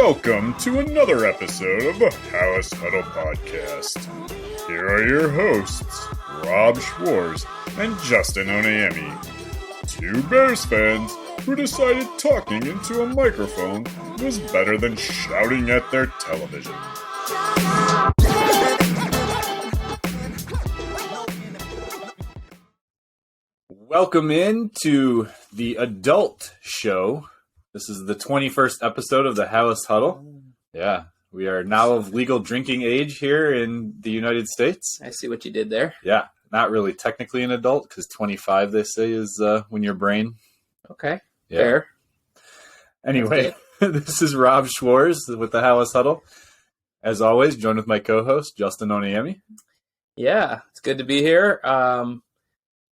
Welcome to another episode of the House Huddle Podcast. Here are your hosts, Rob Schwarz and Justin Onayemi, two Bears fans who decided talking into a microphone was better than shouting at their television. Welcome in to the adult show. This is the 21st episode of the House Huddle. Yeah, we are now of legal drinking age here in the United States. I see what you did there. Yeah, not really technically an adult because 25, they say, is when your brain. Okay, Yeah. fair. Anyway, this is Rob Schwarz with the House Huddle. As always, joined with my co-host, Justin Onayemi. Yeah, it's good to be here.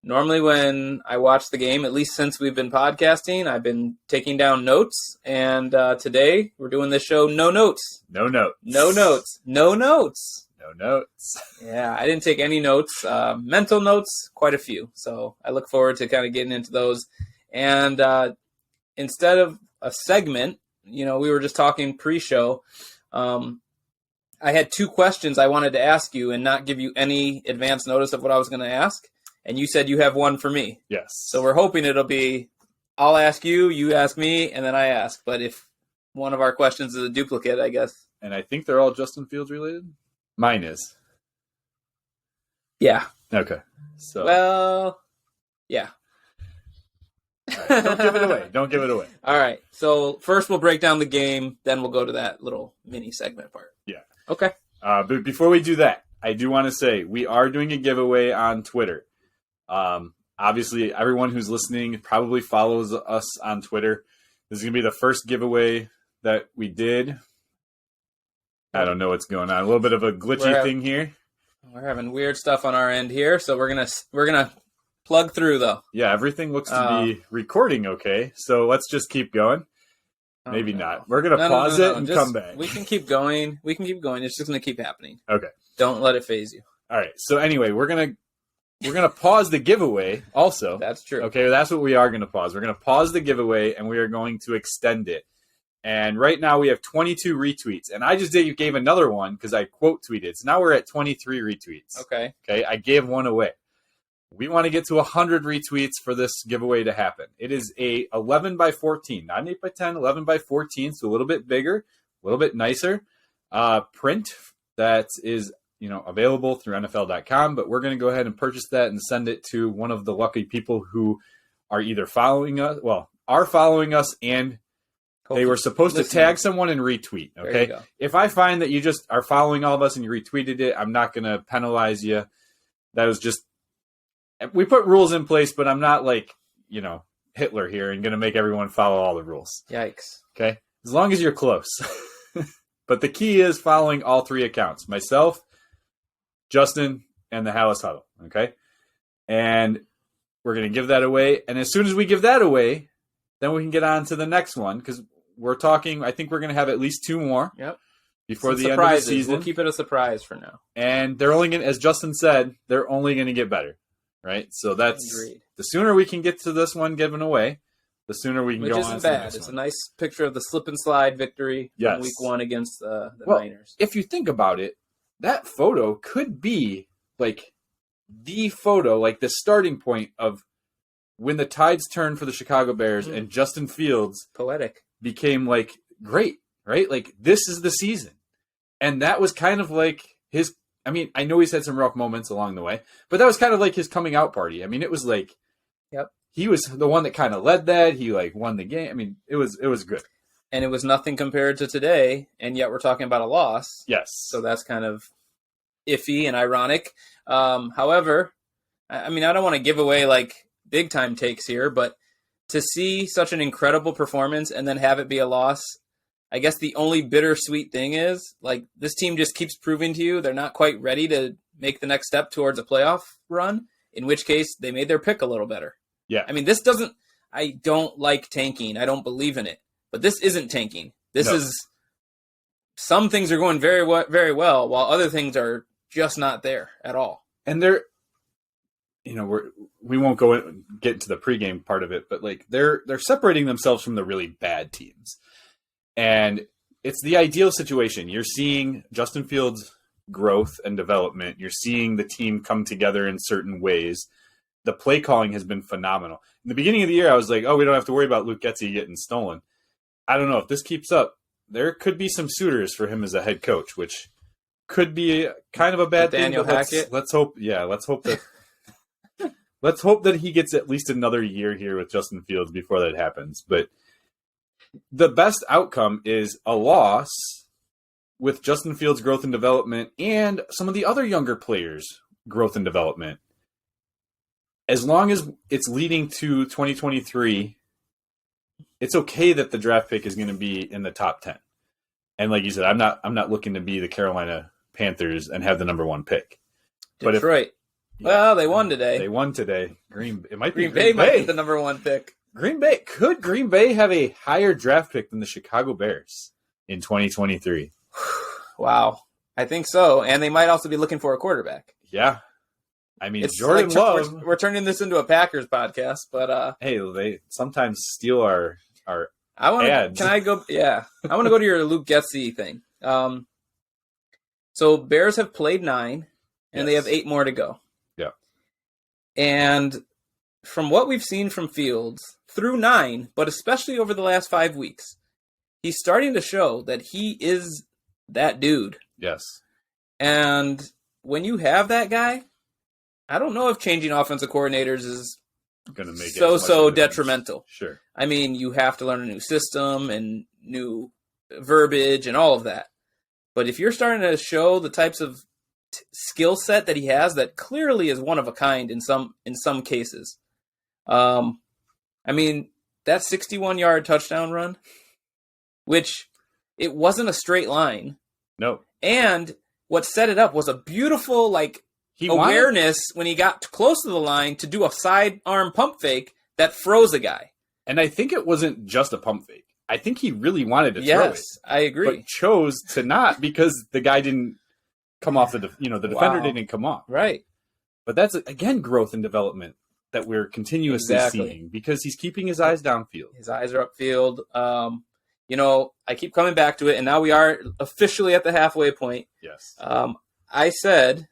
Normally when I watch the game, at least since we've been podcasting, I've been taking down notes. And today we're doing this show, no notes. No notes. No notes. No notes. No notes. Yeah, I didn't take any notes. Mental notes, quite a few. So I look forward to kind of getting into those. And instead of a segment, we were just talking pre-show. I had two questions I wanted to ask you and not give you any advance notice of what I was going to ask. And you said you have one for me. Yes. So we're hoping it'll be, I'll ask you, you ask me, and then I ask. But if one of our questions is a duplicate, I guess. And I think they're all Justin Fields related. Mine is. Yeah. Okay. So. Well, yeah. Right. Don't give it away. Don't give it away. All right. So first we'll break down the game, then we'll go to that little mini segment part. Yeah. Okay. But before we do that, I do want to say we are doing a giveaway on Twitter. Obviously, everyone who's listening probably follows us on Twitter. This is going to be the first giveaway that we did. I don't know what's going on. A little bit of a glitchy thing here. We're having weird stuff on our end here, so we're gonna plug through though. Yeah, everything looks to be recording okay. So let's just keep going. Maybe not. We're gonna pause it and come back. We can keep going. It's just gonna keep happening. Okay. Don't let it phase you. All right. So anyway, we're gonna pause the giveaway also. That's true. Okay, that's what we are going to pause. We're going to pause the giveaway, and we are going to extend it. And right now we have 22 retweets. And I just gave another one because I quote tweeted. So now we're at 23 retweets. Okay. Okay, I gave one away. We want to get to 100 retweets for this giveaway to happen. It is a 11 by 14, not an 8 by 10, 11 by 14, so a little bit bigger, a little bit nicer print that is available through NFL.com, but we're going to go ahead and purchase that and send it to one of the lucky people who are either following us, and they were supposed to tag someone and retweet. Okay. If I find that you just are following all of us and you retweeted it, I'm not going to penalize you. That was just, we put rules in place, but I'm not like, Hitler here and going to make everyone follow all the rules. Yikes. Okay. As long as you're close. But the key is following all three accounts, myself, Justin, and the House Huddle, okay? And we're going to give that away. And as soon as we give that away, then we can get on to the next one because we're talking, I think we're going to have at least two more before the end of the season. We'll keep it a surprise for now. And they're only going to, as Justin said, they're only going to get better, right? So that's, the sooner we can get to this one given away, the sooner we can go on to the next one. Which isn't bad. It's a nice picture of the slip and slide victory in week 1 against the Niners. If you think about it, that photo could be like the photo, like the starting point of when the tides turned for the Chicago Bears and Justin Fields became like great, right? Like this is the season. And that was kind of like his, I know he's had some rough moments along the way, but that was kind of like his coming out party. It was like, he was the one that kind of led that. He like won the game. It was good. And it was nothing compared to today, and yet we're talking about a loss. Yes. So that's kind of iffy and ironic. However, I don't want to give away like big time takes here, but to see such an incredible performance and then have it be a loss, I guess the only bittersweet thing is like this team just keeps proving to you they're not quite ready to make the next step towards a playoff run, in which case they made their pick a little better. Yeah. I don't like tanking. I don't believe in it. But this isn't tanking. This is, some things are going very very well, while other things are just not there at all. And they're, we won't get into the pregame part of it, but like they're separating themselves from the really bad teams. And it's the ideal situation. You're seeing Justin Fields' growth and development. You're seeing the team come together in certain ways. The play calling has been phenomenal. In the beginning of the year, I was like, oh, we don't have to worry about Luke Getsy getting stolen. I don't know. If this keeps up, there could be some suitors for him as a head coach, which could be kind of a bad thing. Daniel Hackett. Let's hope that let's hope that he gets at least another year here with Justin Fields before that happens. But the best outcome is a loss with Justin Fields' growth and development and some of the other younger players' growth and development. As long as it's leading to 2023, it's okay that the draft pick is going to be in the top 10. And like you said, I'm not looking to be the Carolina Panthers and have the number 1 pick. Detroit. Well, they won today. They won today. Green Bay might be the number 1 pick. Green Bay have a higher draft pick than the Chicago Bears in 2023? Wow. I think so. And they might also be looking for a quarterback. Yeah. I mean, it's Jordan like, Love. We're turning this into a Packers podcast, but hey, they sometimes steal our ads. Can I go? Yeah, I want to go to your Luke Getsy thing. So Bears have played 9, and they have 8 more to go. Yeah. And from what we've seen from Fields through 9, but especially over the last 5 weeks, he's starting to show that he is that dude. Yes. And when you have that guy, I don't know if changing offensive coordinators is going to make so detrimental. Sure. I mean, you have to learn a new system and new verbiage and all of that. But if you're starting to show the types of skill set that he has, that clearly is one of a kind in some cases. I mean, that 61-yard touchdown run, which it wasn't a straight line. No. And what set it up was a beautiful awareness when he got close to the line to do a sidearm pump fake that froze a guy. And I think it wasn't just a pump fake. I think he really wanted to throw it. Yes, I agree. But chose to not because the guy didn't come off the defender didn't come off. Right. But that's, again, growth and development that we're continuously seeing because he's keeping his eyes downfield. His eyes are upfield. I keep coming back to it, and now we are officially at the halfway point. Yes. I said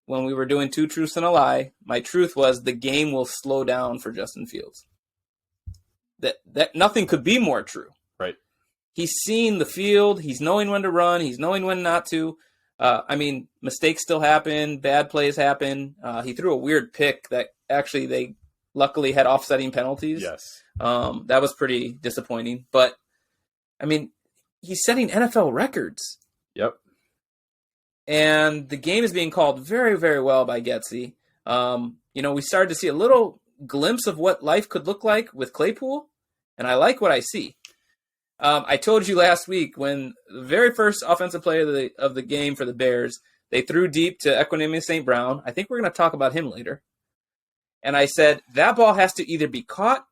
when we were doing 2 truths and a lie, my truth was the game will slow down for Justin Fields. That nothing could be more true. Right. He's seen the field. He's knowing when to run. He's knowing when not to. Mistakes still happen. Bad plays happen. He threw a weird pick that actually they luckily had offsetting penalties. Yes. That was pretty disappointing. But, I mean, he's setting NFL records. Yep. And the game is being called very, very well by Getsy. We started to see a little glimpse of what life could look like with Claypool, and I like what I see. I told you last week when the very first offensive play of the game for the Bears, they threw deep to Equanimeous St. Brown. I think we're going to talk about him later. And I said that ball has to either be caught,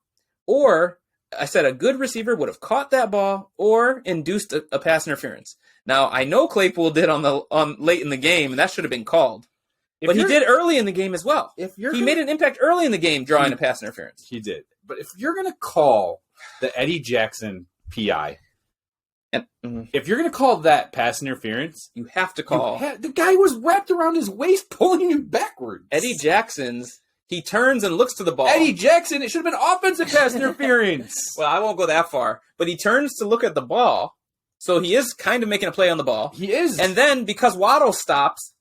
or I said a good receiver would have caught that ball or induced a pass interference. Now I know Claypool did on late in the game, and that should have been called. But he did early in the game as well. He made an impact early in the game drawing a pass interference. He did. But if you're going to call the Eddie Jackson PI, if you're going to call that pass interference, you have to call. The guy was wrapped around his waist, pulling him backwards. Eddie Jackson's, he turns and looks to the ball. Eddie Jackson, it should have been offensive pass interference. Well, I won't go that far. But he turns to look at the ball, so he is kind of making a play on the ball. He is. And then, because Waddle stops,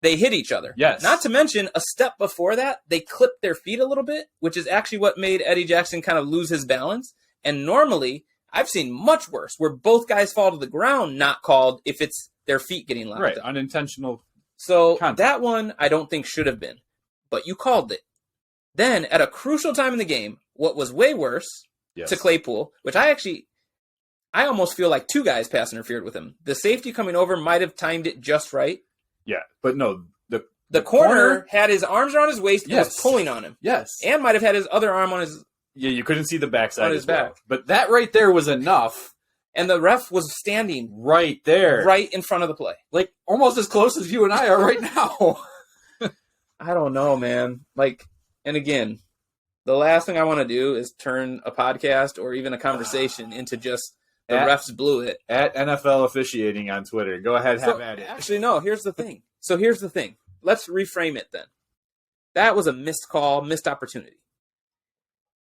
they hit each other. Yes. Not to mention, a step before that, they clipped their feet a little bit, which is actually what made Eddie Jackson kind of lose his balance. And normally, I've seen much worse, where both guys fall to the ground, not called if it's their feet getting locked right, up. unintentional. So contact. That one, I don't think should have been. But you called it. Then, at a crucial time in the game, what was way worse to Claypool, which I almost feel like 2 guys pass interfered with him. The safety coming over might have timed it just right. Yeah, but no, the corner had his arms around his waist and Yes. was pulling on him. Yes. And might have had his other arm on his... Yeah, you couldn't see the backside on his as well. back. But that right there was enough. And the ref was standing right there. right in front of the play. Like, almost as close as you and I are right now. I don't know, man. And again, the last thing I want to do is turn a podcast or even a conversation into just The refs blew it. At NFL officiating on Twitter. Go ahead, have at it. Actually, no, here's the thing. Let's reframe it then. That was a missed call, missed opportunity.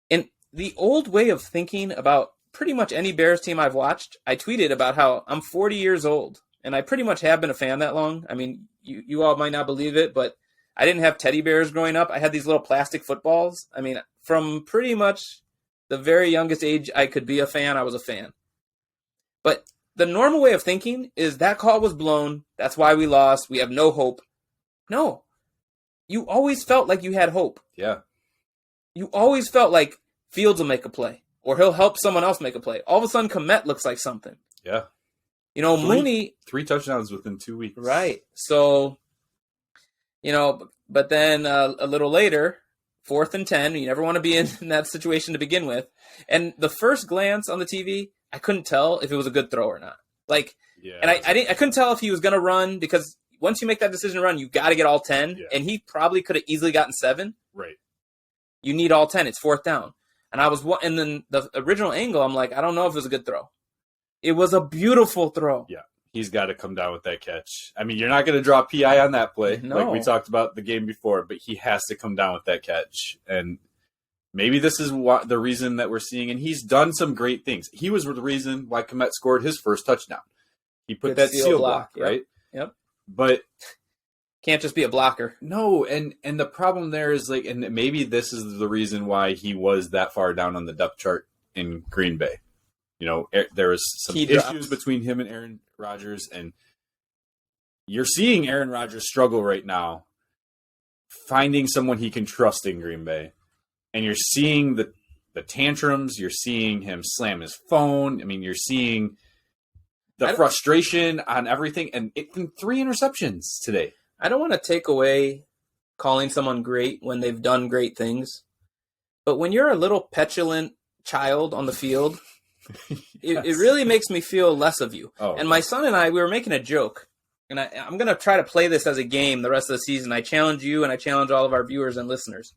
And the old way of thinking about pretty much any Bears team I've watched, I tweeted about how I'm 40 years old, and I pretty much have been a fan that long. I mean, you all might not believe it, but I didn't have teddy bears growing up. I had these little plastic footballs. I mean, from pretty much the very youngest age I could be a fan, I was a fan. But the normal way of thinking is that call was blown. That's why we lost. We have no hope. No. You always felt like you had hope. Yeah. You always felt like Fields will make a play or he'll help someone else make a play. All of a sudden, Kmet looks like something. Yeah. Mooney. 3 touchdowns within 2 weeks. Right. So, but then a little later, 4th and 10, you never want to be in that situation to begin with. And the first glance on the TV, I couldn't tell if it was a good throw or not. And I couldn't tell if he was going to run because once you make that decision to run, you got to get all 10. Yeah. And he probably could have easily gotten 7. Right. You need all 10. It's 4th down. And then the original angle, I'm like, I don't know if it was a good throw. It was a beautiful throw. Yeah. He's got to come down with that catch. I mean, you're not going to draw PI on that play like we talked about the game before, but he has to come down with that catch. And maybe this is the reason that we're seeing, and he's done some great things. He was the reason why Kmet scored his first touchdown. He put that seal block, right? Yep. But can't just be a blocker. No, and the problem there is and maybe this is the reason why he was that far down on the depth chart in Green Bay. There was some issues between him and Aaron Rodgers, and you're seeing Aaron Rodgers struggle right now finding someone he can trust in Green Bay. And you're seeing the tantrums. You're seeing him slam his phone. I mean, you're seeing the frustration on everything. And 3 interceptions today. I don't want to take away calling someone great when they've done great things. But when you're a little petulant child on the field, yes. it really makes me feel less of you. Oh. And my son and I, we were making a joke. And I'm going to try to play this as a game the rest of the season. I challenge you and I challenge all of our viewers and listeners.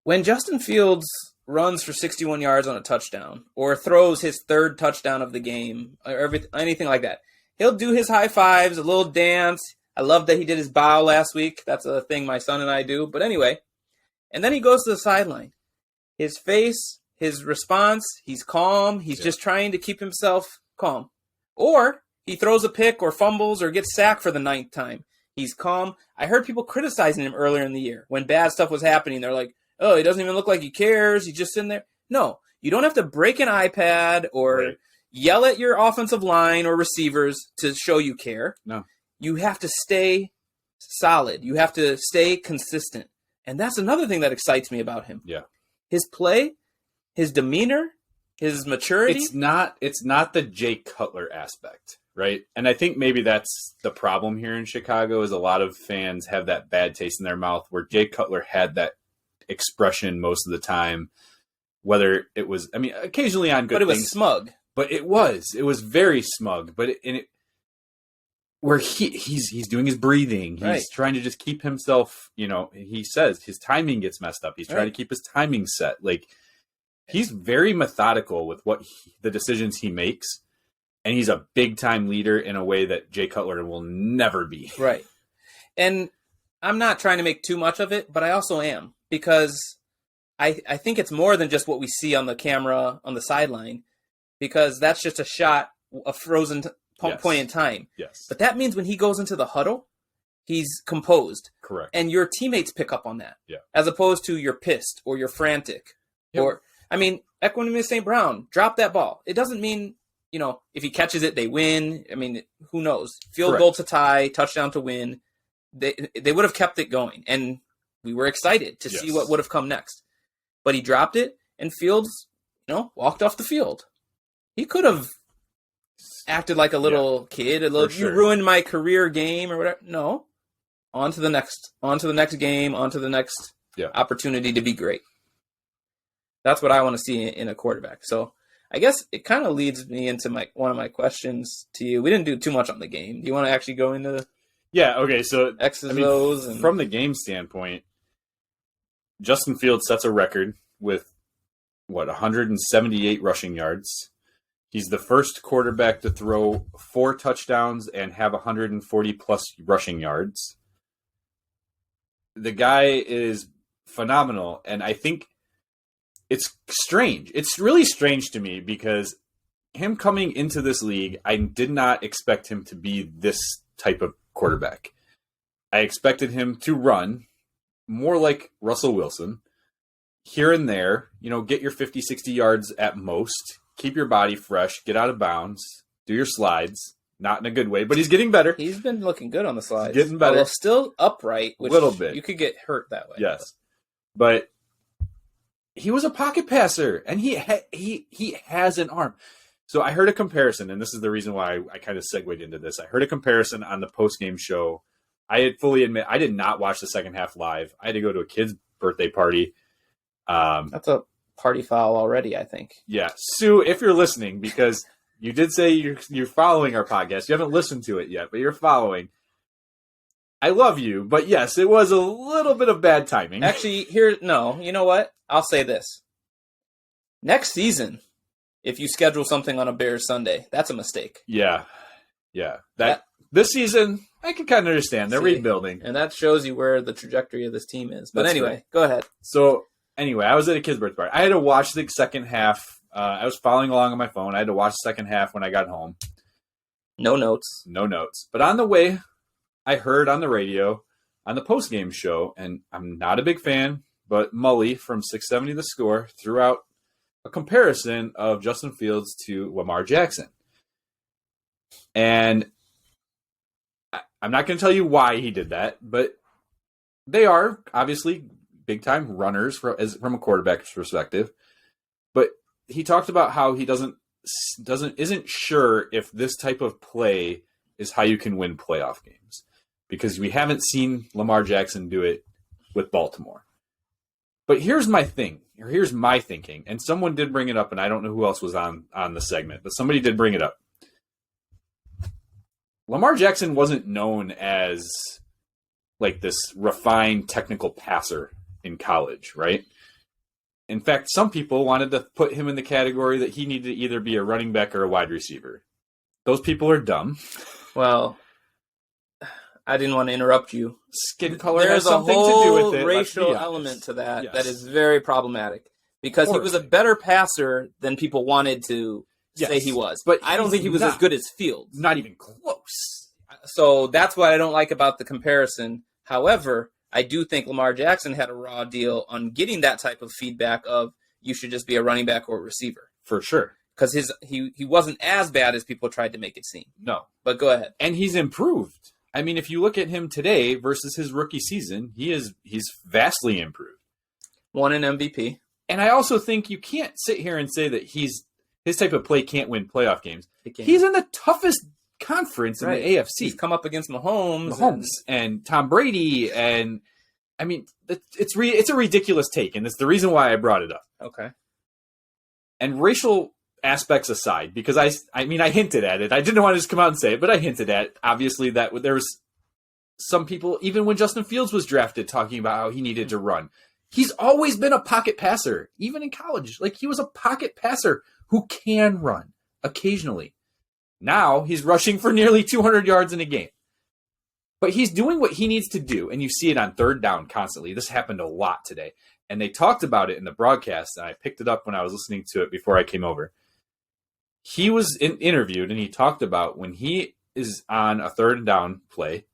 When Justin Fields runs for 61 yards on a touchdown or throws his 3rd touchdown of the game or anything like that, he'll do his high fives, a little dance. I love that he did his bow last week. That's a thing my son and I do. But anyway, and then he goes to the sideline. His face, his response, he's calm. He's just trying to keep himself calm. Or he throws a pick or fumbles or gets sacked for the 9th time. He's calm. I heard people criticizing him earlier in the year when bad stuff was happening. They're like, oh, he doesn't even look like he cares. He's just sitting there. No, you don't have to break an iPad or yell at your offensive line or receivers to show you care. No. You have to stay solid. You have to stay consistent. And that's another thing that excites me about him. Yeah. His play, his demeanor, his maturity. It's not the Jay Cutler aspect, right? And I think maybe that's the problem here in Chicago is a lot of fans have that bad taste in their mouth where Jay Cutler had that expression most of the time, whether it was, occasionally on good things. But it was smug. But it was very smug. But where he's doing his breathing, he's trying to just keep himself, he says his timing gets messed up. He's trying to keep his timing set. He's very methodical with the decisions he makes. And he's a big time leader in a way that Jay Cutler will never be. Right. And I'm not trying to make too much of it, but I also am. Because I think it's more than just what we see on the camera on the sideline, because that's just a shot, a frozen point in time. Yes. But that means when he goes into the huddle, he's composed. Correct. And your teammates pick up on that. Yeah. As opposed to you're pissed or you're frantic. Yep. Or, Equanimeous St. Brown, drop that ball. It doesn't mean, if he catches it, they win. Who knows? Field goal to tie, touchdown to win. They would have kept it going. And we were excited to see what would have come next. But he dropped it, and Fields, walked off the field. He could have acted like a little kid, you ruined my career game or whatever. No. On to the next game, on to the next opportunity to be great. That's what I want to see in a quarterback. So I guess it kind of leads me into one of my questions to you. We didn't do too much on the game. Do you want to actually go into okay, so X's, O's? And from the game standpoint, Justin Fields sets a record with 178 rushing yards He's the first quarterback to throw 4 touchdowns and have 140 plus rushing yards. The guy is phenomenal, and I think it's strange. It's really strange to me because him coming into this league, I did not expect him to be this type of quarterback. I expected him to run more like Russell Wilson, here and there, get your 50, 60 yards at most, keep your body fresh, get out of bounds, do your slides. Not in a good way, but he's getting better. He's been looking good on the slides. Getting better. Although still upright, which a little bit. You could get hurt that way. Yes. But he was a pocket passer, and he has an arm. So I heard a comparison, and this is the reason why I kind of segued into this. I heard a comparison on the post-game show. I had fully admit I did not watch the second half live. I had to go to a kid's birthday party. That's a party foul already, I think. Yeah. Sue, if you're listening, because you did say you're following our podcast. You haven't listened to it yet, but you're following. I love you, but yes, it was a little bit of bad timing. Actually, you know what? I'll say this. Next season, if you schedule something on a Bears Sunday, that's a mistake. Yeah. This season, I can kind of understand. They're rebuilding. And that shows you where the trajectory of this team is. But anyway, right. Go ahead. So, anyway, I was at a kid's birthday party. I had to watch the second half. I was following along on my phone. I had to watch the second half when I got home. No notes. But on the way, I heard on the radio, on the post-game show, and I'm not a big fan, but Mully from 670 The Score threw out a comparison of Justin Fields to Lamar Jackson. And I'm not going to tell you why he did that, but they are obviously big-time runners from a quarterback's perspective. But he talked about how he isn't sure if this type of play is how you can win playoff games, because we haven't seen Lamar Jackson do it with Baltimore. But here's my thinking, and someone did bring it up, and I don't know who else was on the segment, but somebody did bring it up. Lamar Jackson wasn't known as like this refined technical passer in college, right? In fact, some people wanted to put him in the category that he needed to either be a running back or a wide receiver. Those people are dumb. Well, I didn't want to interrupt you. Skin color has something to do with it. There's a whole racial element to that that is very problematic, because he was a better passer than people wanted to say he was. But I don't think he was as good as Fields. Not even close. So that's what I don't like about the comparison. However, I do think Lamar Jackson had a raw deal on getting that type of feedback of you should just be a running back or a receiver. For sure. Because he wasn't as bad as people tried to make it seem. No. But go ahead. And he's improved. I mean, if you look at him today versus his rookie season, he's vastly improved. Won an MVP. And I also think you can't sit here and say that his type of play can't win playoff games. He's in the toughest conference in the AFC. He's come up against Mahomes and Tom Brady, and I mean it's a ridiculous take, and it's the reason why I brought it up. Okay. And racial aspects aside, because I mean I hinted at it. I didn't want to just come out and say it, but I hinted at obviously that there was some people, even when Justin Fields was drafted, talking about how he needed to run. He's always been a pocket passer, even in college. Like, he was a pocket passer who can run occasionally. Now he's rushing for nearly 200 yards in a game. But he's doing what he needs to do, and you see it on third down constantly. This happened a lot today. And they talked about it in the broadcast, and I picked it up when I was listening to it before I came over. He was interviewed, and he talked about when he is on a third down play,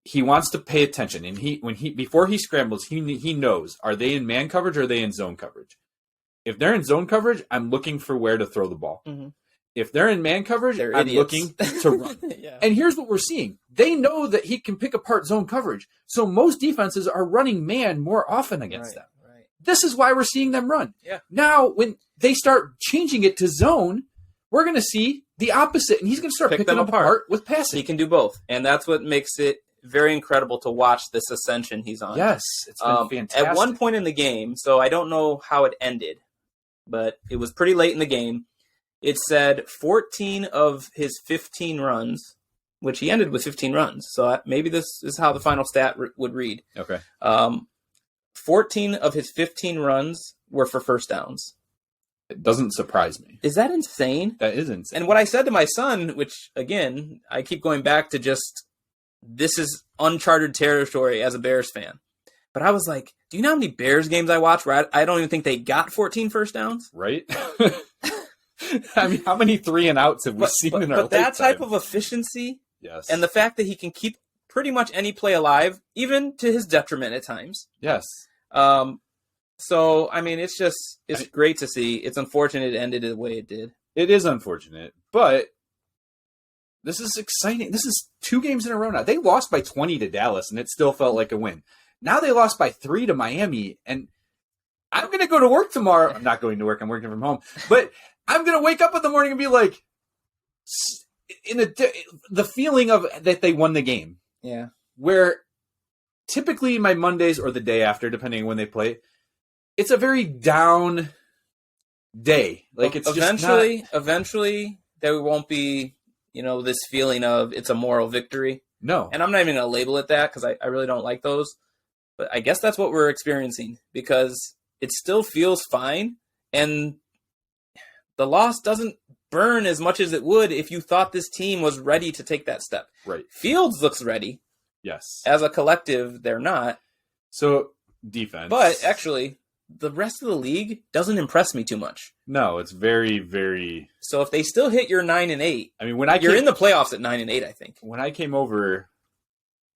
he wants to pay attention. And before he scrambles, he knows, are they in man coverage or are they in zone coverage? If they're in zone coverage, I'm looking for where to throw the ball. Mm-hmm. If they're in man coverage, I'm looking to run. Yeah. And here's what we're seeing. They know that he can pick apart zone coverage. So most defenses are running man more often against them. Right. This is why we're seeing them run. Yeah. Now, when they start changing it to zone, we're going to see the opposite. And he's going to start picking them apart with passing. He can do both. And that's what makes it very incredible to watch this ascension he's on. Yes, it's been fantastic. At one point in the game, so I don't know how it ended, but it was pretty late in the game. It said 14 of his 15 runs, which he ended with 15 runs. So maybe this is how the final stat would read. Okay. 14 of his 15 runs were for first downs. It doesn't surprise me. Is that insane? That is insane. And what I said to my son, which, again, I keep going back to just, this is uncharted territory as a Bears fan. But I was like, do you know how many Bears games I watched where I don't even think they got 14 first downs? Right? I mean, how many 3-and-outs have we seen in our lifetime? But that type of efficiency, yes, and the fact that he can keep pretty much any play alive, even to his detriment at times. yes. So, I mean, it's great to see. It's unfortunate it ended the way it did. It is unfortunate, but this is exciting. This is 2 games in a row now. They lost by 20 to Dallas, and it still felt like a win. Now they lost by 3 to Miami, and I'm going to go to work tomorrow. I'm not going to work. I'm working from home. But I'm going to wake up in the morning and be like, the feeling of that they won the game. Yeah. Where typically my Mondays or the day after, depending on when they play, it's a very down day. Like it's eventually there won't be, this feeling of it's a moral victory. No. And I'm not even going to label it that because I really don't like those. But I guess that's what we're experiencing because it still feels fine. And the loss doesn't burn as much as it would if you thought this team was ready to take that step. Right. Fields looks ready. Yes. As a collective, they're not. So, defense. But actually, the rest of the league doesn't impress me too much. No, it's very, very... So if they still hit your 9-8, I mean, you're in the playoffs at 9-8, I think. When I came over,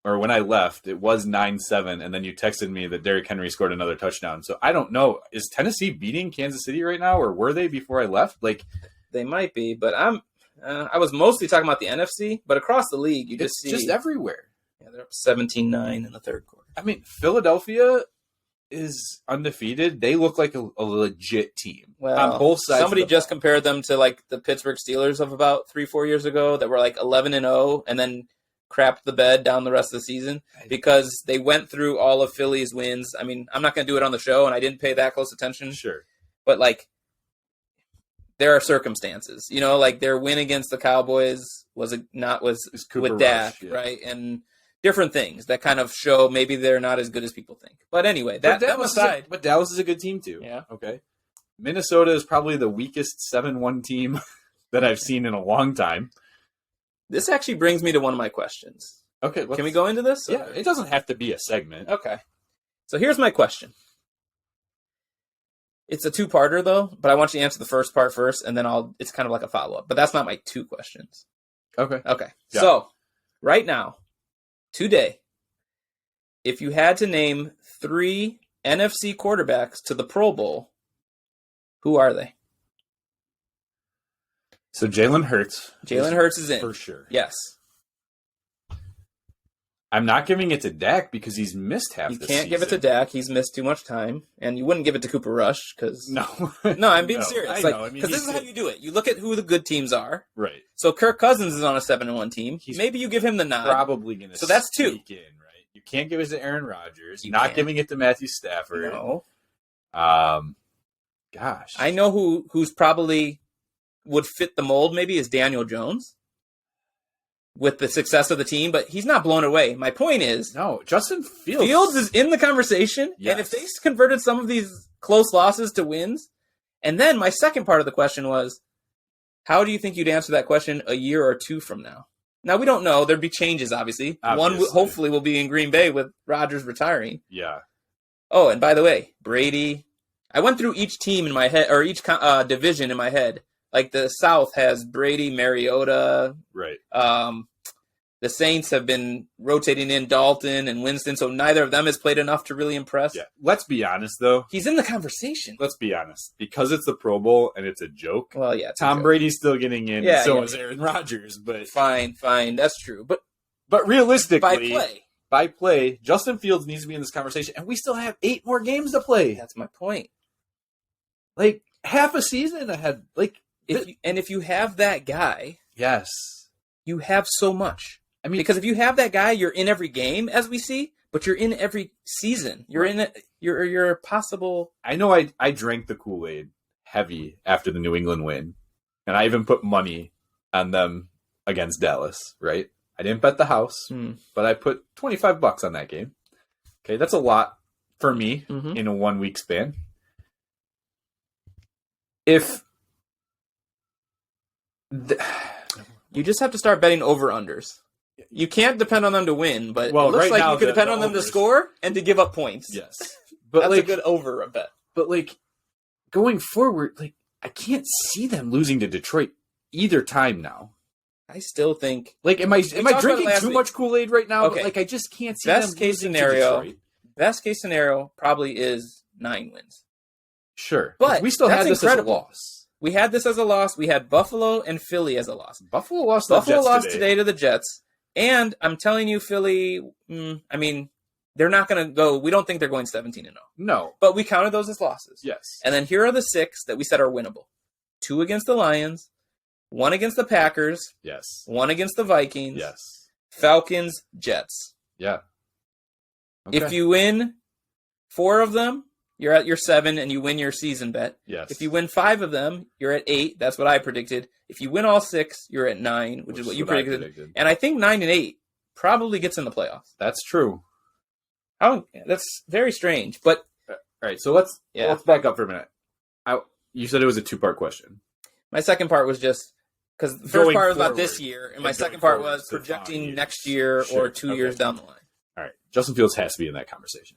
or when I left, it was 9-7, and then you texted me that Derrick Henry scored another touchdown. So I don't know. Is Tennessee beating Kansas City right now, or were they before I left? They might be, but I was mostly talking about the NFC, but across the league, you just see... just everywhere. Yeah, they're up 17-9 in the third quarter. I mean, Philadelphia is undefeated. They look like a legit team on both sides. Somebody just compared them to the Pittsburgh Steelers of about 3-4 years ago that were 11-0 and then crapped the bed down the rest of the season because they went through all of Philly's wins. I mean, I'm not going to do it on the show, and I didn't pay that close attention. Sure, but there are circumstances. Their win against the Cowboys was with Dak, yeah. right? And different things that kind of show maybe they're not as good as people think. But anyway, that aside. But Dallas is a good team too. Yeah. Okay. Minnesota is probably the weakest 7-1 team that I've seen in a long time. This actually brings me to one of my questions. Okay. Can we go into this? Yeah. It doesn't have to be a segment. Okay. So here's my question. It's a 2-parter though, but I want you to answer the first part first, and then it's kind of like a follow-up. But that's not my 2 questions. Okay. Okay. Yeah. So right now, today, if you had to name 3 NFC quarterbacks to the Pro Bowl, who are they? So Jalen Hurts. Jalen Hurts is in. For sure. Yes. I'm not giving it to Dak because he's missed half the season. You can't give it to Dak. He's missed too much time. And you wouldn't give it to Cooper Rush because... No. No, I'm being serious. I know. Because this is how you do it. You look at who the good teams are. Right. So Kirk Cousins is on a 7-1 team. Maybe you give him the nod. Probably going to So that's 2. In, right? You can't give it to Aaron Rodgers. You not can't. Giving it to Matthew Stafford. No. Gosh. I know who's probably would fit the mold maybe is Daniel Jones with the success of the team, but he's not blown away. My point is... No, Justin Fields. Fields is in the conversation, yes. And if they converted some of these close losses to wins, and then my second part of the question was, how do you think you'd answer that question a year or 2 from now? Now, we don't know. There'd be changes, obviously. One hopefully will be in Green Bay with Rodgers retiring. Yeah. Oh, and by the way, Brady. I went through each team in my head, or each division in my head. Like the South has Brady, Mariota. Right. The Saints have been rotating in Dalton and Winston, so neither of them has played enough to really impress. Yeah. Let's be honest, though. He's in the conversation. Let's be honest. Because it's the Pro Bowl and it's a joke. Well, yeah. Tom Brady's still getting in, and so is Aaron Rodgers. But Fine. That's true. But realistically, by play, Justin Fields needs to be in this conversation, and we still have 8 more games to play. That's my point. Half a season ahead. If you have that guy, yes, you have so much. I mean, because if you have that guy, you're in every game, as we see, but you're in every season. You're in it. You're possible. I know. I drank the Kool-Aid heavy after the New England win, and I even put money on them against Dallas. Right? I didn't bet the house, but I put $25 on that game. Okay, that's a lot for me in a 1 week span. if you just have to start betting over-unders. You can't depend on them to win, but Well, it looks right like now you can the depend on them to overs. score and to give up points. yes, but That's like a good over a bet. But like going forward, like I can't see them losing to Detroit either time now. I still think Like, am I talked about drinking it last too week. much Kool-Aid right now? Okay. But like I just can't see Best them case losing scenario. to Detroit. best case scenario probably is 9 wins. Sure, But we still that's had this incredible. as a loss. We had this as a loss. We had Buffalo and Philly as a loss. Buffalo lost. Buffalo the Jets lost today to the Jets. And I'm telling you, Philly, I mean, they're not going to go. We don't think they're going 17-0. No. But we counted those as losses. Yes. And then here are the 6 that we said are winnable. 2 against the Lions, 1 against the Packers, Yes. 1 against the Vikings, Yes. Falcons, Jets. Yeah. If you win 4 of them, you're at your 7 and you win your season bet. Yes. If you win 5 of them, you're at 8. That's what I predicted. If you win all 6, you're at 9, which is what you I predicted. And I think 9 and 8 probably gets in the playoffs. That's true. That's very strange. But All right, so let's back up for a minute. You said it was a 2-part question. my second part was just because the first Going part was about forward. this year, and my And second going part forward was to projecting 5 years. next year Sure. or 2 years Okay. down the line, All right, Justin Fields has to be in that conversation.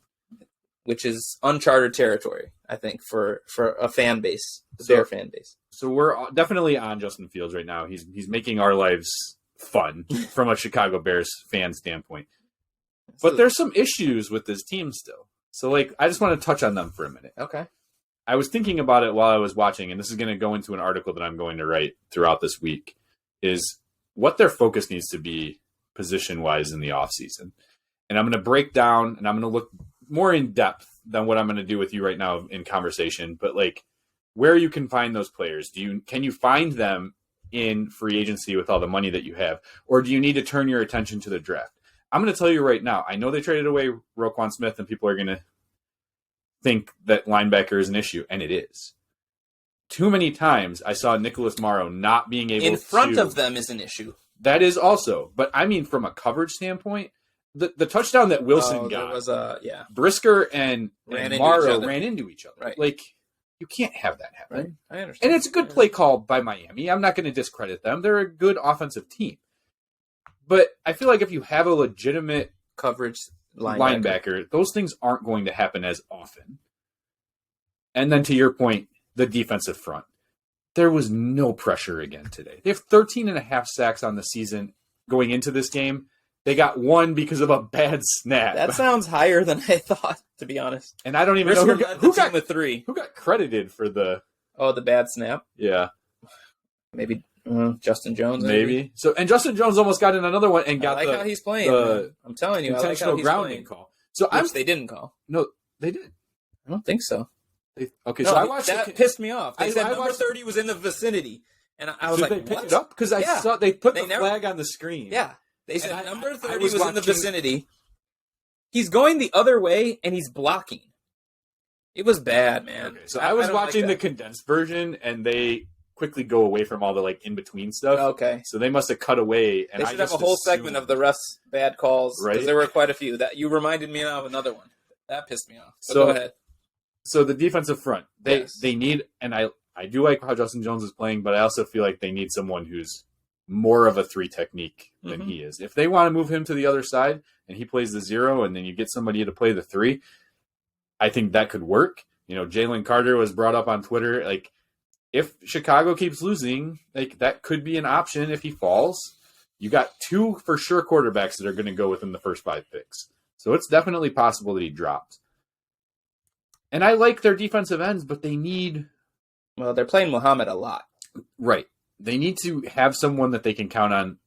which is uncharted territory, I think, for a fan base, their fan base. So we're definitely on Justin Fields right now. He's making our lives fun from a Chicago Bears fan standpoint. But there's some issues with this team still. So like I just want to touch on them for a minute. Okay. I was thinking about it while I was watching, and this is going to go into an article that I'm going to write throughout this week, is what their focus needs to be position-wise in the offseason. And I'm going to break down, and I'm going to look more in depth than what I'm going to do with you right now in conversation, but like where you can find those players. Can you find them in free agency with all the money that you have, or do you need to turn your attention to the draft? I'm going to tell you right now, I know they traded away Roquan Smith, and people are going to think that linebacker is an issue, and it is. Too many times I saw Nicholas Morrow not being able to... In front of them is an issue. That is also, but I mean from a coverage standpoint, the touchdown that Wilson got, was Brisker and Morrow ran into each other. Right. Like, you can't have that happen. Right. I understand. And it's a good play call by Miami. I'm not going to discredit them. They're a good offensive team. But I feel like if you have a legitimate coverage linebacker, those things aren't going to happen as often. And then to your point, the defensive front. There was no pressure again today. They have 13.5 sacks on the season going into this game. They got 1 because of a bad snap. That sounds higher than I thought, to be honest. And I don't even Brisker know who got with 3. Who got credited for the... Oh, the bad snap? Yeah. Maybe Justin Jones. Maybe. So, and Justin Jones almost got in another one and got I like how he's playing. I'm telling you, intentional I like how grounding he's playing. call. So Which they didn't call. No, they did. I don't think so. Okay, No, so I watched that pissed me off. They I said number watched- 30 was in the vicinity, and I was Did like, they pick "What?" it up? Because I Yeah. saw they put They the never- flag on the screen. Yeah, they said And number I 30 was was in the watching- vicinity. He's going the other way, and he's blocking. It was bad, man. Okay, so I was don't like watching the that. condensed version, and they quickly go away from all the like in between stuff. Okay. So they must have cut away. And They I should have just a whole assumed- segment of the refs' bad calls, because Right. there were quite a few. That you reminded me of another one. That pissed me off. So So- go ahead. So the defensive front, they Yes. need, and I do like how Justin Jones is playing, but I also feel like they need someone who's more of a 3 technique than Mhm. he is. If they want to move him to the other side and he plays the 0, and then you get somebody to play the 3, I think that could work. You know, Jalen Carter was brought up on Twitter. Like, if Chicago keeps losing, like that could be an option if he falls. You got 2 for sure quarterbacks that are going to go within the first 5 picks. So it's definitely possible that he drops. And I like their defensive ends, but they need... Well, they're playing Muhammad a lot. Right. They need to have someone that they can count on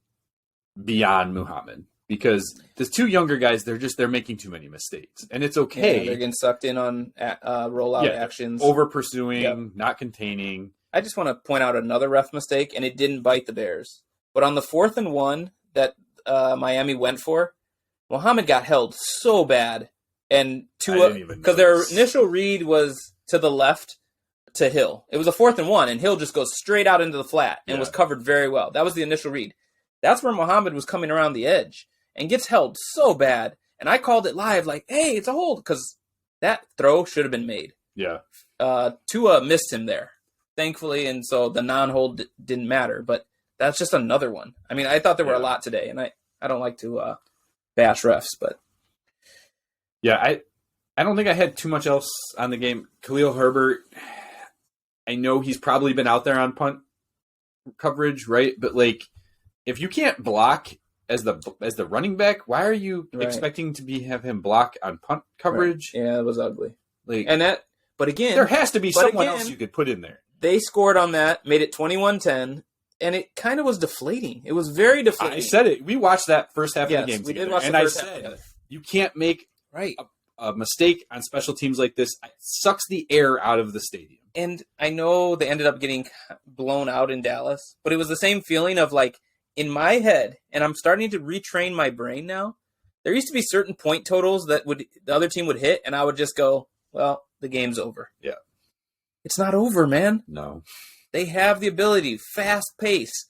beyond Muhammad. Because the 2 younger guys, they're making too many mistakes. And it's okay. Yeah, they're getting sucked in on rollout Yeah, actions. Over pursuing, Yep. not containing. I just want to point out another ref mistake, and it didn't bite the Bears. But on the 4th and 1 that Miami went for, Muhammad got held so bad. And didn't even because their notice. initial read was to the left to Hill. It was a 4th and 1, and Hill just goes straight out into the flat and Yeah. was covered very well. That was the initial read. That's where Muhammad was coming around the edge and gets held so bad. And I called it live like, hey, it's a hold, because that throw should have been made. Yeah. Tua missed him there. thankfully, and so the non-hold didn't matter. But that's just another one. I mean, I thought there were a lot today, and I don't like to bash refs, but yeah, I don't think I had too much else on the game. Khalil Herbert, I know he's probably been out there on punt coverage, right? But like, if you can't block as the running back, why are you expecting to have him block on punt coverage? Right. Yeah, it was ugly. Like, but again, there has to be someone else you could put in there. They scored on that, made it 21-10, and it kind of was deflating. It was very deflating. I said it. We watched that first half of the game we together, did watch and the I first half said, together. You can't make a mistake on special teams like this. It sucks the air out of the stadium. And I know they ended up getting blown out in Dallas, but it was the same feeling of like in my head, and I'm starting to retrain my brain now. There used to be certain point totals that the other team would hit, and I would just go, well, the game's over. Yeah. It's not over, man. No. They have the ability, fast pace,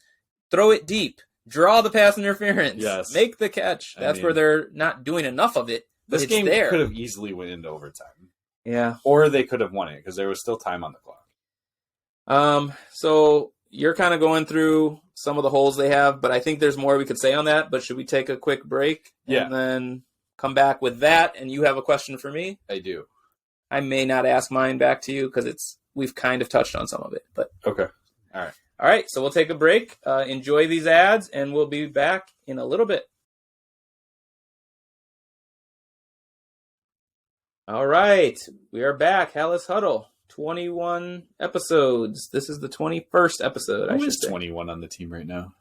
throw it deep, draw the pass interference, make the catch. That's where they're not doing enough of it. This game could have easily went into overtime. Yeah. Or they could have won it because there was still time on the clock. So you're kind of going through some of the holes they have, but I think there's more we could say on that. But should we take a quick break? Yeah. And then come back with that? And you have a question for me? I do. I may not ask mine back to you because we've kind of touched on some of it. But okay. All right. So we'll take a break. Enjoy these ads, and we'll be back in a little bit. All right, we are back. Hallis Huddle, 21 episodes. This is the 21st episode. Who is 21 on the team right now?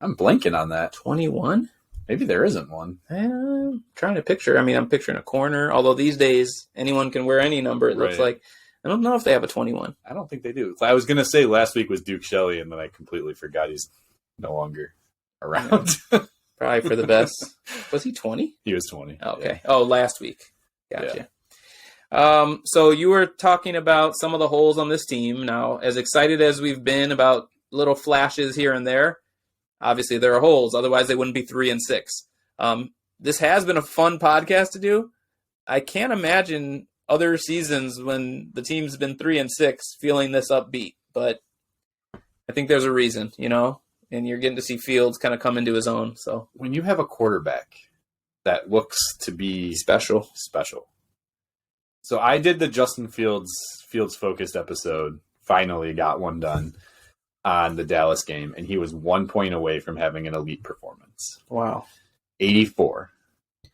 I'm blanking on that. 21? Maybe there isn't one. I'm trying to picture. I mean, I'm picturing a corner. Although these days, anyone can wear any number, it looks like. I don't know if they have a 21. I don't think they do. I was going to say last week was Duke Shelley, and then I completely forgot he's no longer around. Probably for the best. Was he 20? He was 20. Okay. Yeah. Oh, last week. Gotcha. Yeah. So you were talking about some of the holes on this team. Now, as excited as we've been about little flashes here and there, obviously there are holes. Otherwise, they wouldn't be 3-6. This has been a fun podcast to do. I can't imagine other seasons when the team's been 3-6 feeling this upbeat. But I think there's a reason, and you're getting to see Fields kind of come into his own. So when you have a quarterback that looks to be special. So I did the Justin Fields focused episode, finally got one done on the Dallas game, and he was 1 point away from having an elite performance. Wow. 84.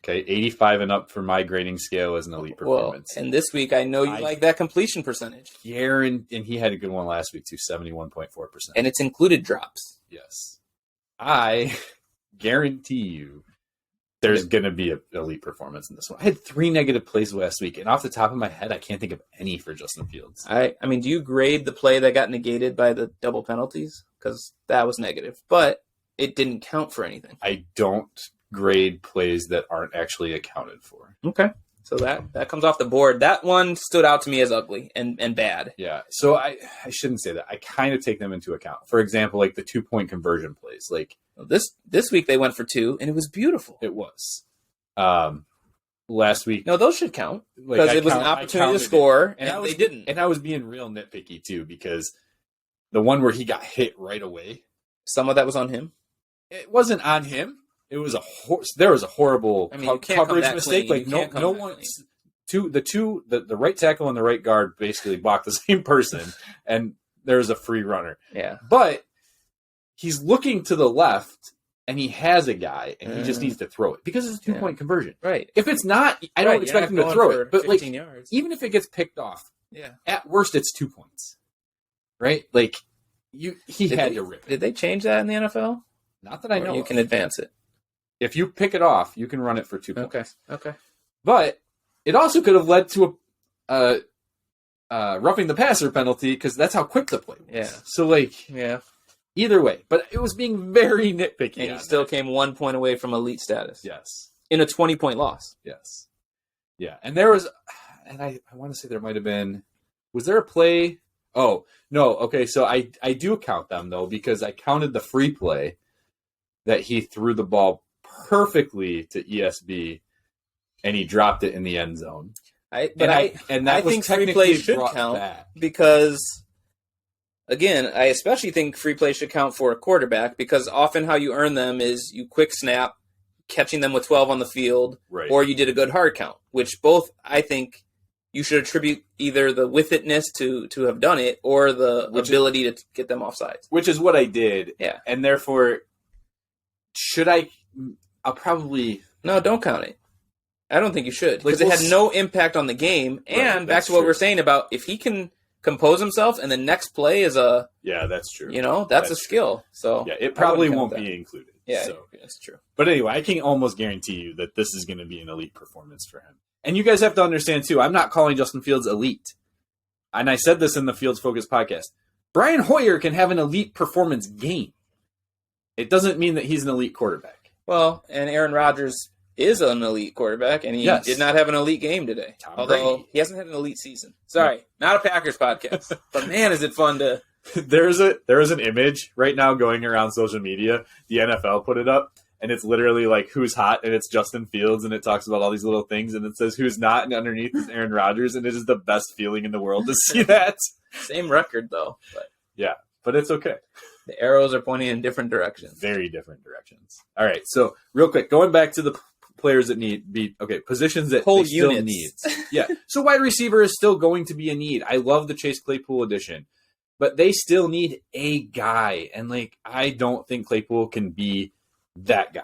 Okay, 85 and up for my grading scale as an elite performance. Well, and this week I know you like that completion percentage. And he had a good one last week too, 71.4%. And it's included drops. Yes. I guarantee you there's going to be an elite performance in this one. I had 3 negative plays last week, and off the top of my head, I can't think of any for Justin Fields. I mean, do you grade the play that got negated by the double penalties? Because that was negative, but it didn't count for anything. I don't grade plays that aren't actually accounted for. Okay. So that comes off the board. That one stood out to me as ugly and bad. Yeah. So I shouldn't say that. I kind of take them into account. For example, like the 2-point conversion plays. Like this week they went for 2, and it was beautiful. It was. Last week. No, those should count because it was an opportunity to score, and they didn't. And I was being real nitpicky too because the one where he got hit right away. Some of that was on him. It wasn't on him. It was there was a horrible coverage mistake. Like no one, the right tackle and the right guard basically blocked the same person, and there's a free runner. Yeah, but he's looking to the left, and he has a guy, and he just needs to throw it because it's a 2-point conversion. Right. If it's not, I don't expect him to throw it. But like, yards. Even if it gets picked off, at worst it's 2 points. Right? Like he had to rip it. Did they change that in the NFL? Not that I know. You can advance it. If you pick it off, you can run it for 2 points. Okay. But it also could have led to a roughing the passer penalty because that's how quick the play was. Yeah. So either way, but it was being very nitpicky. And he still came 1 point away from elite status. Yes. In a 20-point loss. Yes. Yeah. And there was, and I want to say there might have been, was there a play? Oh, no. Okay. So I do count them though, because I counted the free play that he threw the ball perfectly to ESB, and he dropped it in the end zone. I think free plays should count because again, I especially think free play should count for a quarterback because often how you earn them is you quick snap, catching them with 12 on the field, Right. or you did a good hard count, which both I think you should attribute either the with itness to have done it or the ability to get them offsides. Which is what I did. Yeah. And therefore, I'll probably... No, don't count it. I don't think you should because Like, it had no impact on the game. And back to what we're saying about if he can compose himself and the next play is Yeah, that's true. That's a skill. So yeah, it probably won't be included. Yeah, so. that's true. But anyway, I can almost guarantee you that this is going to be an elite performance for him. And you guys have to understand, too, I'm not calling Justin Fields elite. And I said this in the Fields Focus podcast. Brian Hoyer can have an elite performance game. It doesn't mean that he's an elite quarterback. Well, and Aaron Rodgers is an elite quarterback, and he did not have an elite game today. Although he hasn't had an elite season. Sorry, not a Packers podcast. But man, is it fun to... There is an image right now going around social media. The NFL put it up, and it's literally like who's hot, and it's Justin Fields, and it talks about all these little things, and it says who's not, and underneath is Aaron Rodgers, and it is the best feeling in the world to see that. Same record, though. But yeah, but it's okay. The arrows are pointing in different directions. Very different directions. All right, so real quick, going back to the players that positions that whole they still units. need. Yeah, so wide receiver is still going to be a need. I love the Chase Claypool edition, but they still need a guy, and I don't think Claypool can be that guy.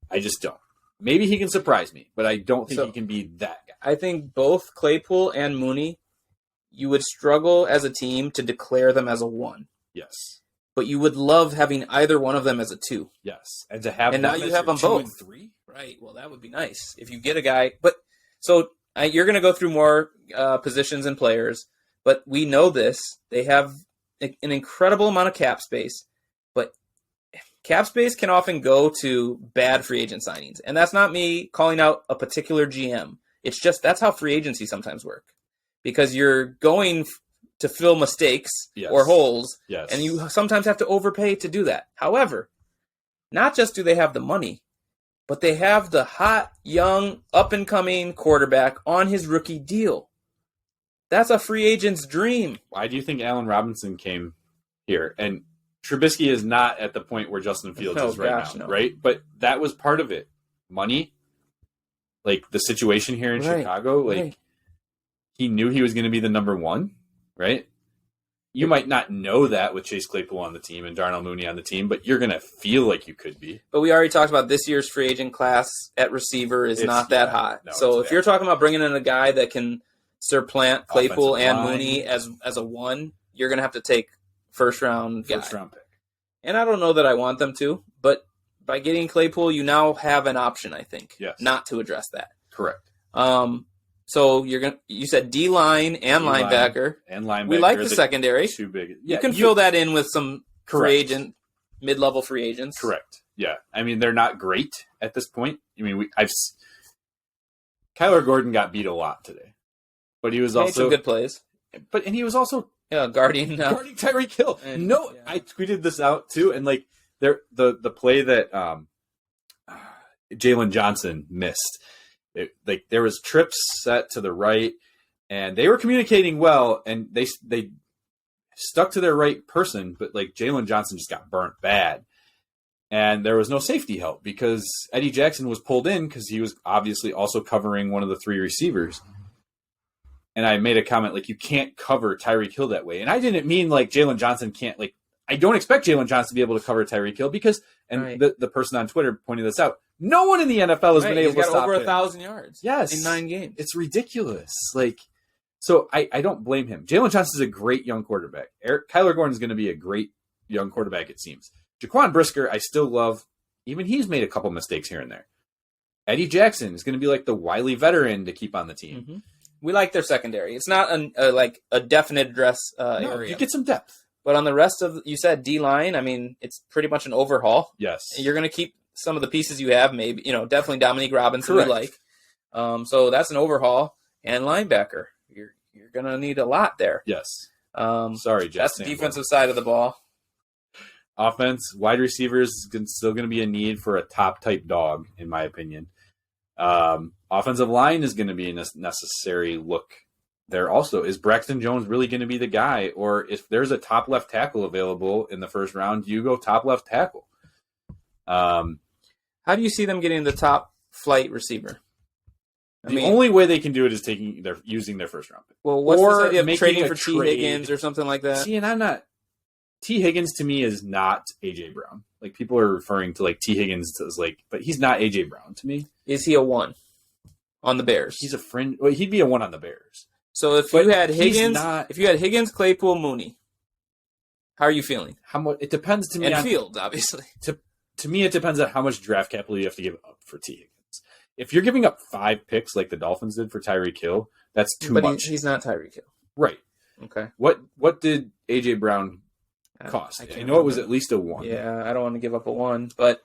I just don't. Maybe he can surprise me, but I don't think he can be that guy. I think both Claypool and Mooney, you would struggle as a team to declare them as a 1. Yes. But you would love having either one of them as a 2. Yes. And to have and now you have them both. 2 and 3? Right. Well, that would be nice if you get a guy. But so you're going to go through more positions and players, but we know this. They have an incredible amount of cap space, but cap space can often go to bad free agent signings. And that's not me calling out a particular GM. It's just that's how free agency sometimes work. Because you're going to fill mistakes or holes, and you sometimes have to overpay to do that. However, not just do they have the money, but they have the hot, young, up-and-coming quarterback on his rookie deal. That's a free agent's dream. Why do you think Allen Robinson came here? And Trubisky is not at the point where Justin Fields is right now, right? But that was part of it. Money, the situation here in Chicago, he knew he was going to be the number 1, right? You might not know that with Chase Claypool on the team and Darnell Mooney on the team, but you're going to feel like you could be. But we already talked about this year's free agent class at receiver is not that hot. No, so if you're talking about bringing in a guy that can supplant Claypool and Mooney as a 1, you're going to have to take first-round pick. And I don't know that I want them to, but by getting Claypool, you now have an option, I think, not to address that. Correct. So you said D-line and linebacker. And linebacker. We like the secondary. Too big. Yeah, you can fill that in with some mid-level free agents. Correct. Yeah. I mean, they're not great at this point. I mean, Kyler Gordon got beat a lot today, but he was also some good plays. And he was also guarding Tyreek Hill. I tweeted this out too, and the play that Jalen Johnson missed. There was trips set to the right, and they were communicating well, and they stuck to their right person, but Jalen Johnson just got burnt bad, and there was no safety help because Eddie Jackson was pulled in because he was obviously also covering one of the 3 receivers. And I made a comment you can't cover Tyreek Hill that way, and I didn't mean Jalen Johnson can't I don't expect Jalen Johnson to be able to cover Tyreek Hill because the person on Twitter pointed this out. No one in the NFL has been able to stop over him. 1,000 yards. Yes. In 9 games. It's ridiculous. So I don't blame him. Jalen Johnson's a great young quarterback. Kyler Gordon's going to be a great young quarterback, it seems. Jaquan Brisker, I still love. Even he's made a couple mistakes here and there. Eddie Jackson is going to be the wily veteran to keep on the team. Mm-hmm. We like their secondary. It's not a definite address area. You get some depth. But on the rest of, you said D-line, I mean, it's pretty much an overhaul. Yes. You're going to keep some of the pieces you have, maybe, definitely Dominique Robinson we like. So that's an overhaul. And linebacker, you're going to need a lot there. Yes. Sorry, Jeff. That's the defensive side of the ball. Offense, wide receivers is still going to be a need for a top-type dog, in my opinion. Offensive line is going to be a necessary look there also is Braxton Jones really going to be the guy, or if there's a top left tackle available in the first round, you go top left tackle. How do you see them getting the top flight receiver? The only way they can do it is using their first round pick. Well, what's or this idea of trading for T. trade. Higgins or something like that? See, and I'm not. T. Higgins to me is not A.J. Brown. Like, people are referring to like T. Higgins as like, but he's not A.J. Brown to me. Is he a 1 on the Bears? He's a fringe. Well, he'd be a 1 on the Bears. So if you had Higgins, Claypool, Mooney, how are you feeling? How much? It depends to me. And Fields, obviously. To me, it depends on how much draft capital you have to give up for T. Higgins. If you're giving up 5 picks like the Dolphins did for Tyreek Hill, that's too much. But he's not Tyreek Hill. Right. Okay. What did A.J. Brown cost? I know it was at least a 1. Yeah, I don't want to give up a 1, but...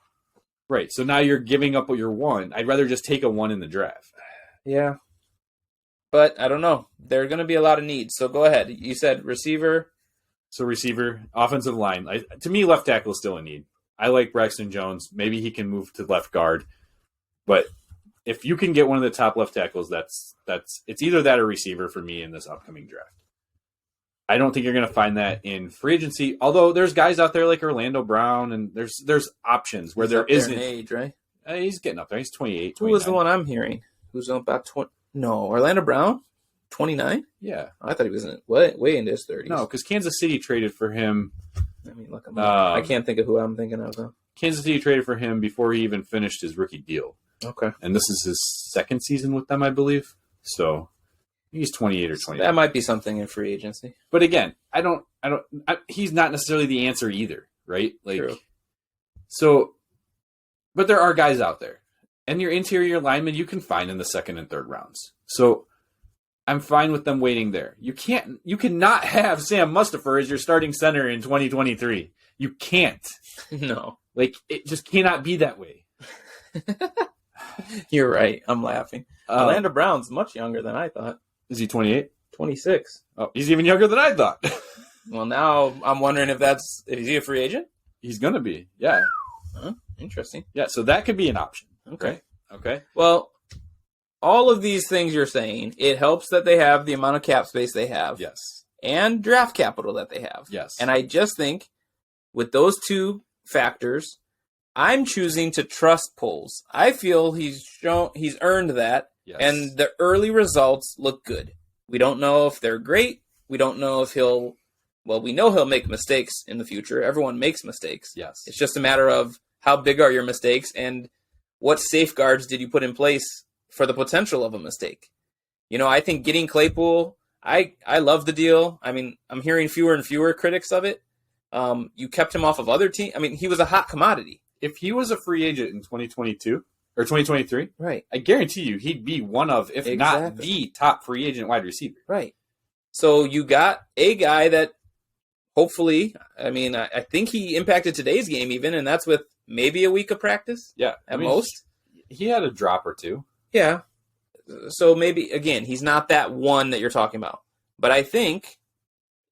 Right, so now you're giving up your 1. I'd rather just take a 1 in the draft. Yeah. But I don't know. There are going to be a lot of needs, so go ahead. You said receiver. So receiver, offensive line. To me, left tackle is still a need. I like Braxton Jones. Maybe he can move to left guard. But if you can get one of the top left tackles, it's either that or receiver for me in this upcoming draft. I don't think you're going to find that in free agency. Although there's guys out there like Orlando Brown, and there's options where there isn't age, right? He's getting up there. He's 28. 29. Who was the one I'm hearing? Who's about 20? No, Orlando Brown, 29. Yeah, I thought he was way into his 30s. No, because Kansas City traded for him. I mean, look, I can't think of who I'm thinking of though. Kansas City traded for him before he even finished his rookie deal. Okay, and this is his second season with them, I believe. So. He's 28 or 29. That might be something in free agency. But again, he's not necessarily the answer either, right? Like, true. So, but there are guys out there. And your interior linemen you can find in the second and third rounds. So I'm fine with them waiting there. You cannot have Sam Mustipher as your starting center in 2023. You can't. No. Like, it just cannot be that way. You're right. I'm laughing. Orlando Brown's much younger than I thought. Is he 28? 26. Oh, he's even younger than I thought. Well, now I'm wondering is he a free agent? He's going to be, yeah. Huh? Interesting. Yeah, so that could be an option. Okay. Right? Okay. Well, all of these things you're saying, it helps that they have the amount of cap space they have. Yes. And draft capital that they have. Yes. And I just think with those two factors, I'm choosing to trust Poles. I feel he's earned that. Yes. And the early results look good. We don't know if they're great. We don't know if we know he'll make mistakes in the future. Everyone makes mistakes. Yes. It's just a matter of how big are your mistakes and what safeguards did you put in place for the potential of a mistake. I think getting Claypool, I love the deal. I mean, I'm hearing fewer and fewer critics of it. You kept him off of other teams. I mean, he was a hot commodity. If he was a free agent in 2022, or 2023, right? I guarantee you he'd be one of, if not the top free agent wide receiver. Right. So you got a guy that hopefully, I think he impacted today's game even, and that's with maybe a week of practice. Yeah. At most. He had a drop or two. Yeah. So maybe, again, he's not that one that you're talking about. But I think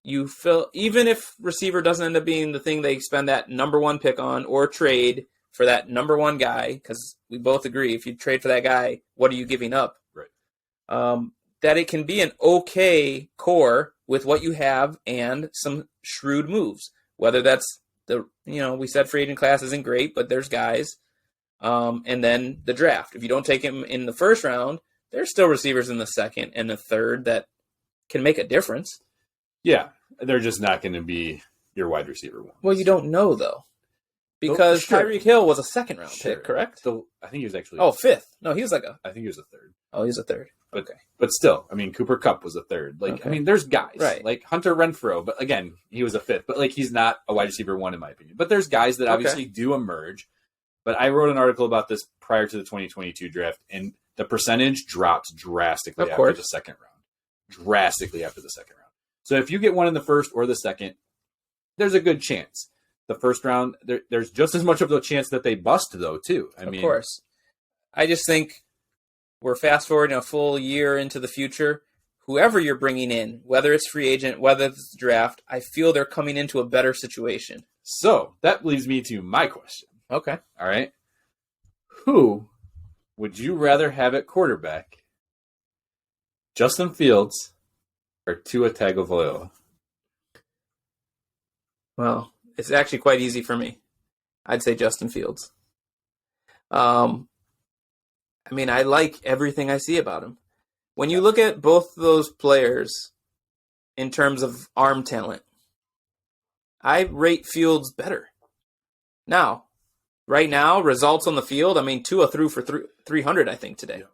you feel, even if receiver doesn't end up being the thing they spend that number 1 pick on or trade for that number 1 guy, because we both agree if you trade for that guy, what are you giving up? Right. That it can be an okay core with what you have and some shrewd moves. Whether that's we said free agent class isn't great, but there's guys. And then the draft. If you don't take him in the first round, there's still receivers in the second and the third that can make a difference. Yeah. They're just not going to be your wide receiver 1. Well, you don't know, though. Because sure. Tyreek Hill was a second-round Sure. pick, correct? I think he was actually... Oh, 5th. No, he was I think he was a 3rd. Oh, he was a 3rd. Okay. But still, Cooper Kupp was a 3rd. Okay. There's guys. Right. Like Hunter Renfrow, but again, he was a 5th. But, he's not a wide receiver 1 in my opinion. But there's guys that obviously do emerge. But I wrote an article about this prior to the 2022 draft, and the percentage drops drastically after the second round. Drastically after the second round. So if you get one in the first or the second, there's a good chance. The first round, there's just as much of a chance that they bust, though, too. Of course. I just think we're fast forwarding a full year into the future. Whoever you're bringing in, whether it's free agent, whether it's draft, I feel they're coming into a better situation. So that leads me to my question. Okay. All right. Who would you rather have at quarterback? Justin Fields or Tua Tagovailoa? Well, it's actually quite easy for me. I'd say Justin Fields. I mean, I like everything I see about him. When you look at both those players in terms of arm talent, I rate Fields better. Now, right now, results on the field, I mean, Tua threw for 300, I think, today. Yeah.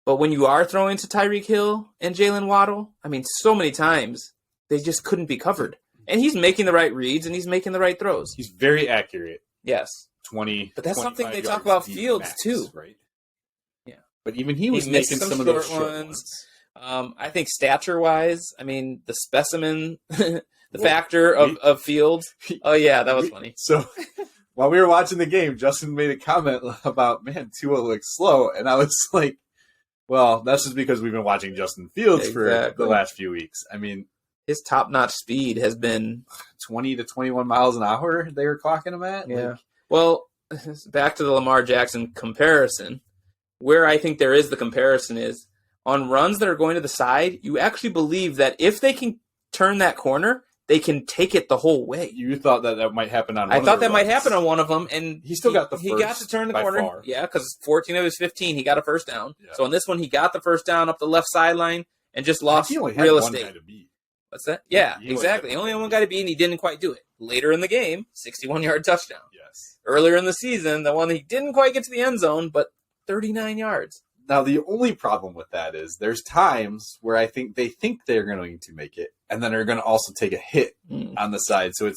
But when you are throwing to Tyreek Hill and Jalen Waddle, I mean, so many times they just couldn't be covered. And he's making the right reads and he's making the right throws. He's very accurate. Yes. 20. But that's something they talk about Fields max, too. Right? Yeah. But even he was making some of those short ones. I think stature-wise, I mean, the specimen, the factor of Fields. Oh, yeah, that was funny. So while we were watching the game, Justin made a comment about, man, Tua looks slow. And I was like, well, that's just because we've been watching Justin Fields for the last few weeks. I mean, his top-notch speed has been 20 to 21 miles an hour they were clocking him at. Yeah. Well, back to the Lamar Jackson comparison, where I think there is the comparison is on runs that are going to the side, you actually believe that if they can turn that corner, they can take it the whole way. You thought that might happen on one I thought that might happen on one of them, and he still got the first. He got to turn the corner. Far. Yeah, because 14 of his 15, he got a first down. Yeah. So on this one, he got the first down up the left sideline and just lost real estate. One guy to beat. What's that? Yeah, exactly. He only had one guy to beat, and he didn't quite do it. Later in the game, 61-yard touchdown. Yes. Earlier in the season, the one he didn't quite get to the end zone, but 39 yards. Now, the only problem with that is there's times where I think they think they're going to make it, and then they're going to also take a hit on the side. So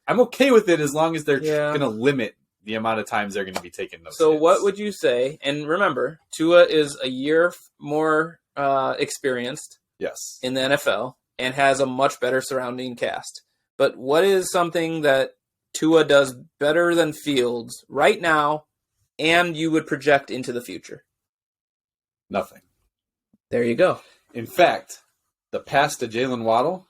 I'm okay with it as long as they're going to limit the amount of times they're going to be taking those hits. What would you say? And remember, Tua is a year more experienced in the NFL and has a much better surrounding cast. But what is something that Tua does better than Fields right now and you would project into the future? Nothing. There you go. In fact, the pass to Jalen Waddle,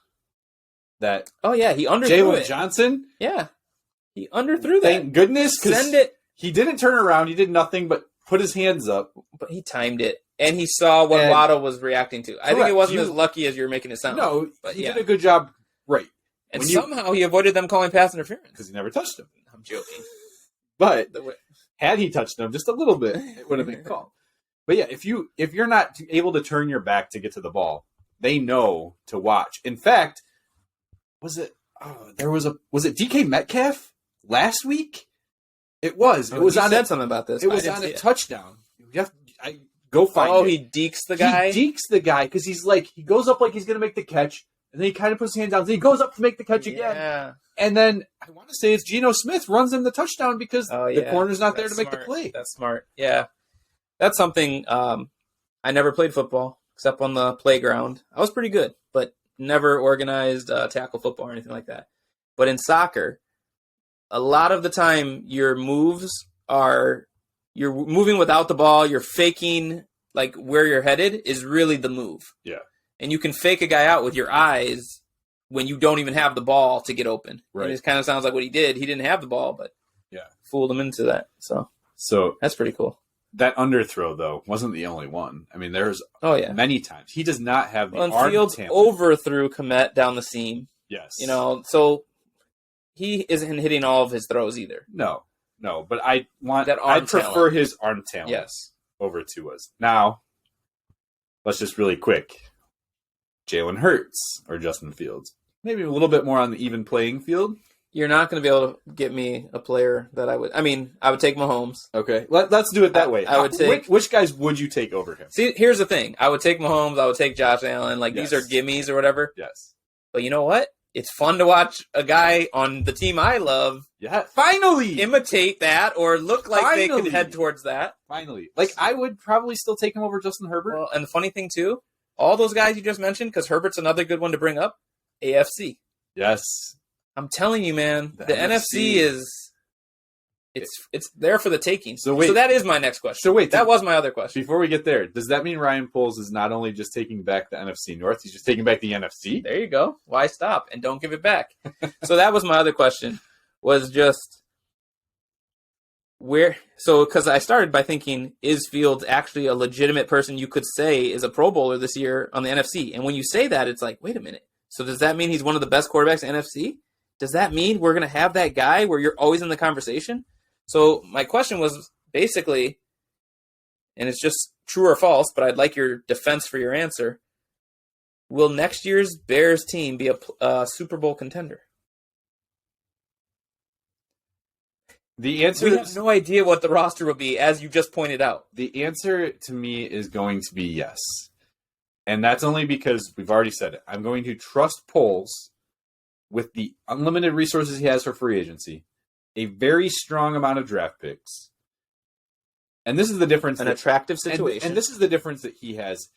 that he underthrew Jalen it. Johnson, he underthrew that. Thank goodness, send it. He didn't turn around. He did nothing but put his hands up, but he timed it, and he saw what Waddle was reacting to. I think it wasn't as lucky as you're making it sound. No, but he did a good job. Right, and somehow he avoided them calling pass interference because he never touched him. I'm joking, but had he touched him just a little bit, it would have been called. But yeah, if you're not able to turn your back to get to the ball, they know to watch. In fact, was it DK Metcalf last week? It was. It was he on said something about this. It was on a touchdown. Go find it. He dekes the guy. He dekes the guy because he goes up like he's going to make the catch, and then he kind of puts his hands down. Then he goes up to make the catch again. And then I want to say it's Geno Smith runs him the touchdown because the corner's not there to make the play. That's smart. Yeah. That's something I never played football except on the playground. I was pretty good, but never organized tackle football or anything like that. But in soccer, a lot of the time your moves are you're moving without the ball. You're faking like where you're headed is really the move. Yeah. And you can fake a guy out with your eyes when you don't even have the ball to get open. Right. And it kind of sounds like what he did. He didn't have the ball, but fooled him into that. So that's pretty cool. That underthrow, though, wasn't the only one. I mean, there's many times. He does not have the arm Fields talent. Overthrew Kmet down the seam. Yes. So he isn't hitting all of his throws either. No. But I prefer talent. his arm talent over Tua's. Now, let's just really quick. Jalen Hurts or Justin Fields. Maybe a little bit more on the even playing field. You're not going to be able to get me a player that I would take Mahomes. Okay, let's do it that way. I would take which guys would you take over him? See, here's the thing. I would take Mahomes. I would take Josh Allen. These are gimmies or whatever. Yes. But you know what? It's fun to watch a guy on the team I love. Yeah, finally imitate that or look like they could head towards that. Finally, I would probably still take him over Justin Herbert. Well, and the funny thing too, all those guys you just mentioned, because Herbert's another good one to bring up. AFC. Yes. I'm telling you, man, the NFC is it's there for the taking. So that is my next question. So wait, that was my other question. Before we get there, does that mean Ryan Poles is not only just taking back the NFC North, he's just taking back the NFC? There you go. Why stop and don't give it back? So that was my other question. Was just Because I started by thinking, is Fields actually a legitimate person you could say is a Pro Bowler this year on the NFC? And when you say that, it's like, wait a minute. So does that mean he's one of the best quarterbacks in the NFC? Does that mean we're going to have that guy where you're always in the conversation? So my question was basically, and it's just true or false, but I'd like your defense for your answer. Will next year's Bears team be a Super Bowl contender? The answer We have no idea what the roster will be, as you just pointed out. The answer to me is going to be yes. And that's only because we've already said it. I'm going to trust Poles with the unlimited resources he has for free agency, a very strong amount of draft picks. And this is the difference. An attractive situation. And this is the difference that he has.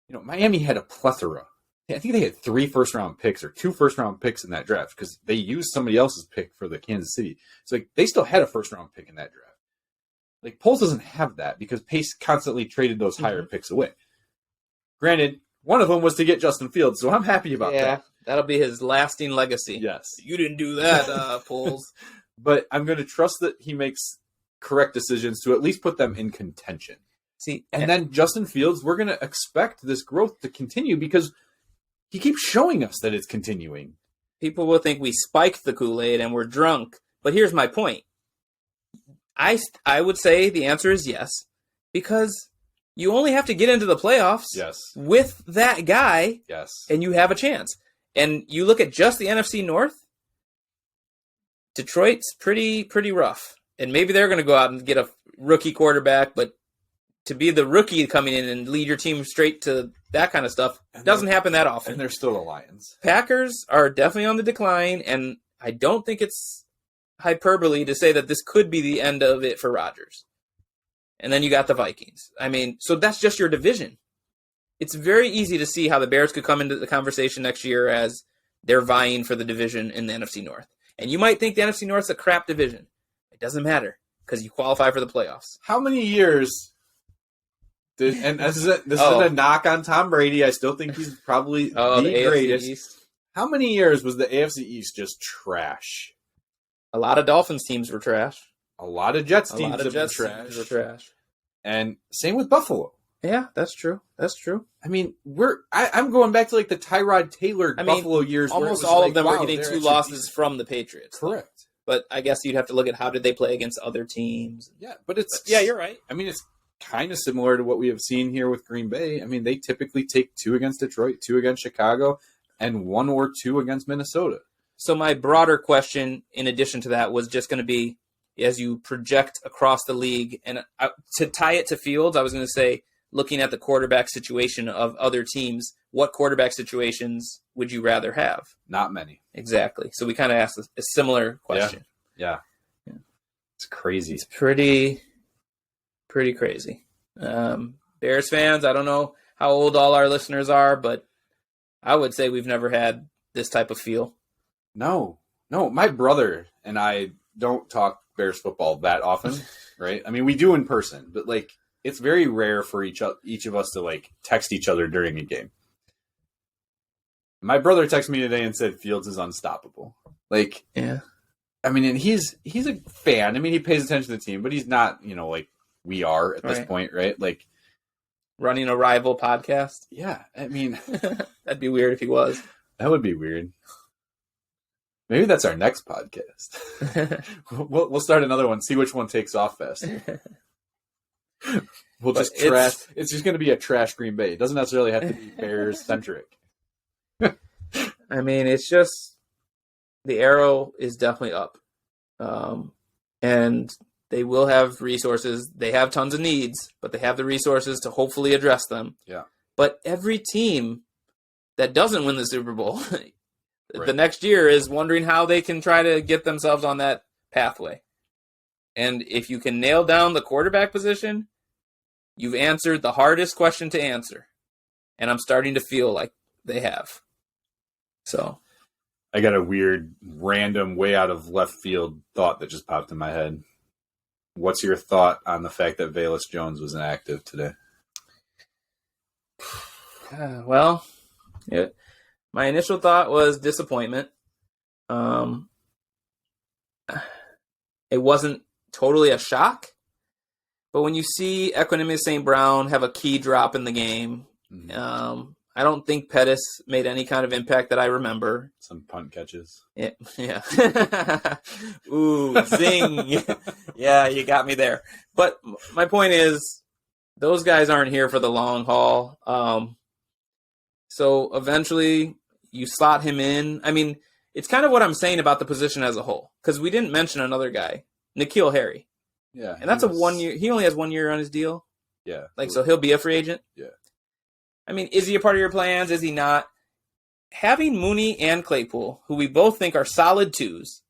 Miami had a plethora. I think they had 3 first-round picks or 2 first-round picks in that draft because they used somebody else's pick for the Kansas City. So they still had a first-round pick in that draft. Poles doesn't have that because Pace constantly traded those higher picks away. Granted, one of them was to get Justin Fields, so I'm happy about that. Yeah, that'll be his lasting legacy. Yes. You didn't do that, Poles. But I'm going to trust that he makes correct decisions to at least put them in contention. See, and then Justin Fields, we're going to expect this growth to continue because he keeps showing us that it's continuing. People will think we spiked the Kool-Aid and we're drunk. But here's my point. I would say the answer is yes, because you only have to get into the playoffs with that guy, and you have a chance. And you look at just the NFC North, Detroit's pretty rough. And maybe they're going to go out and get a rookie quarterback, but to be the rookie coming in and lead your team straight to that kind of stuff doesn't happen that often. And they're still the Lions. Packers are definitely on the decline, and I don't think it's hyperbole to say that this could be the end of it for Rodgers. And then you got the Vikings. I mean, so that's just your division. It's very easy to see how the Bears could come into the conversation next year as they're vying for the division in the NFC North. And you might think the NFC North's a crap division. It doesn't matter because you qualify for the playoffs. How many years... And this isn't a knock on Tom Brady. I still think he's probably the greatest. East. How many years was the AFC East just trash? A lot of Dolphins teams were trash. A lot of Jets teams have been trash. And same with Buffalo. Yeah, that's true. That's true. I mean, I'm going back to the Tyrod Taylor Buffalo years. Almost all of them were getting 2 losses from the Patriots. Correct. But I guess you'd have to look at how did they play against other teams. Yeah, but you're right. I mean, it's kind of similar to what we have seen here with Green Bay. I mean, they typically take 2 against Detroit, 2 against Chicago, and 1 or 2 against Minnesota. So my broader question, in addition to that, was just going to be, as you project across the league, and to tie it to Fields, I was going to say, looking at the quarterback situation of other teams, what quarterback situations would you rather have? Not many. Exactly. So we kind of asked a similar question. Yeah. It's crazy. It's pretty crazy. Bears fans, I don't know how old all our listeners are, but I would say we've never had this type of feel. No, my brother and I don't talk Bears football that often, right? I mean, we do in person, but it's very rare for each of us to text each other during a game. My brother texted me today and said Fields is unstoppable. Yeah. I mean, and he's a fan. I mean, he pays attention to the team, but he's not, we are at this point, right? Running a rival podcast. Yeah, I mean, that'd be weird if he was. That would be weird. Maybe that's our next podcast. We'll start another one. See which one takes off faster. We'll just trash. It's just going to be a trash Green Bay. It doesn't necessarily have to be Bears centric. I mean, it's just the arrow is definitely up, and they will have resources. They have tons of needs, but they have the resources to hopefully address them. Yeah. But every team that doesn't win the Super Bowl the next year is wondering how they can try to get themselves on that pathway. And if you can nail down the quarterback position, you've answered the hardest question to answer. And I'm starting to feel like they have. So I got a weird, random, way out of left field thought that just popped in my head. What's your thought on the fact that Velus Jones was inactive today? Well, my initial thought was disappointment. It wasn't totally a shock. But when you see Equanimeous St. Brown have a key drop in the game, I don't think Pettis made any kind of impact that I remember. Some punt catches. Yeah. Ooh, zing. Yeah, you got me there. But my point is, those guys aren't here for the long haul. So eventually you slot him in. I mean, it's kind of what I'm saying about the position as a whole, because we didn't mention another guy, N'Keal Harry. Yeah. And that's a 1 year. He only has 1 year on his deal. Yeah. So he'll be a free agent. Yeah. I mean, is he a part of your plans? Is he not? Having Mooney and Claypool, who we both think are solid twos,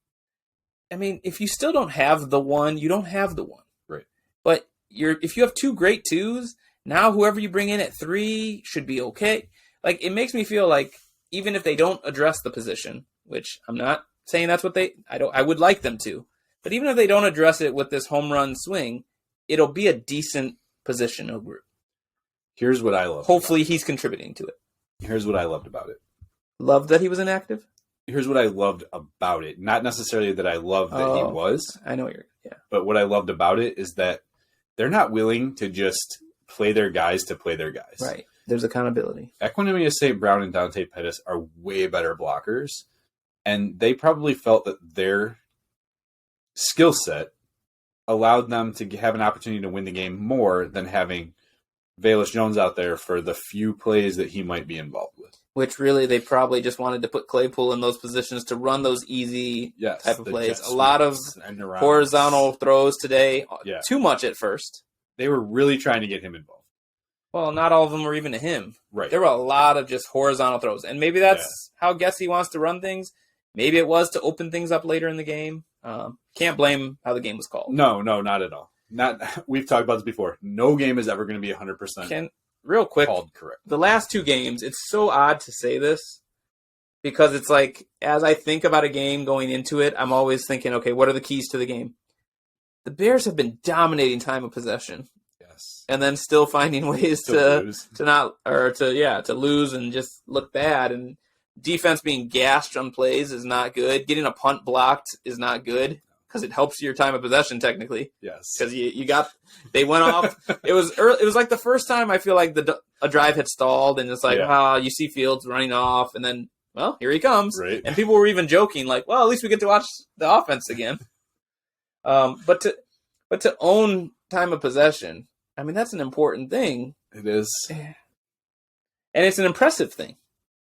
I mean, if you still don't have the one, you don't have the one. Right. But if you have two great twos, now whoever you bring in at 3 should be okay. Like, it makes me feel like even if they don't address the position, which I'm not saying that's what I would like them to, but even if they don't address it with this home run swing, it'll be a decent positional group. Here's what I love. Hopefully he's contributing to it. Here's what I loved about it. Loved that he was inactive? Here's what I loved about it. Not necessarily that I loved that he was. I know But what I loved about it is that they're not willing to just play their guys to play their guys. Right. There's accountability. Equanimeous St. Brown and Dante Pettis are way better blockers. And they probably felt that their skill set allowed them to have an opportunity to win the game more than having Velus Jones out there for the few plays that he might be involved with. Which really they probably just wanted to put Claypool in those positions to run those easy type of plays. A lot of horizontal throws today. Yeah. Too much at first. They were really trying to get him involved. Well, not all of them were even to him. Right. There were a lot of just horizontal throws. And maybe that's how Gessie wants to run things. Maybe it was to open things up later in the game. Can't blame how the game was called. No, not at all. We've talked about this before. No game is ever going to be 100% real quick, called correct. The last 2 games, it's so odd to say this because it's like, as I think about a game going into it, I'm always thinking, okay, what are the keys to the game? The Bears have been dominating time of possession. Yes. And then still finding ways to lose and just look bad. And defense being gashed on plays is not good. Getting a punt blocked is not good because it helps your time of possession technically. Yes. Because they went off. It was early, it was like the first time I feel like a drive had stalled and it's like, you see Fields running off and then, well, here he comes. Right. And people were even joking like, well, at least we get to watch the offense again. But to own time of possession, I mean, that's an important thing. It is. And it's an impressive thing.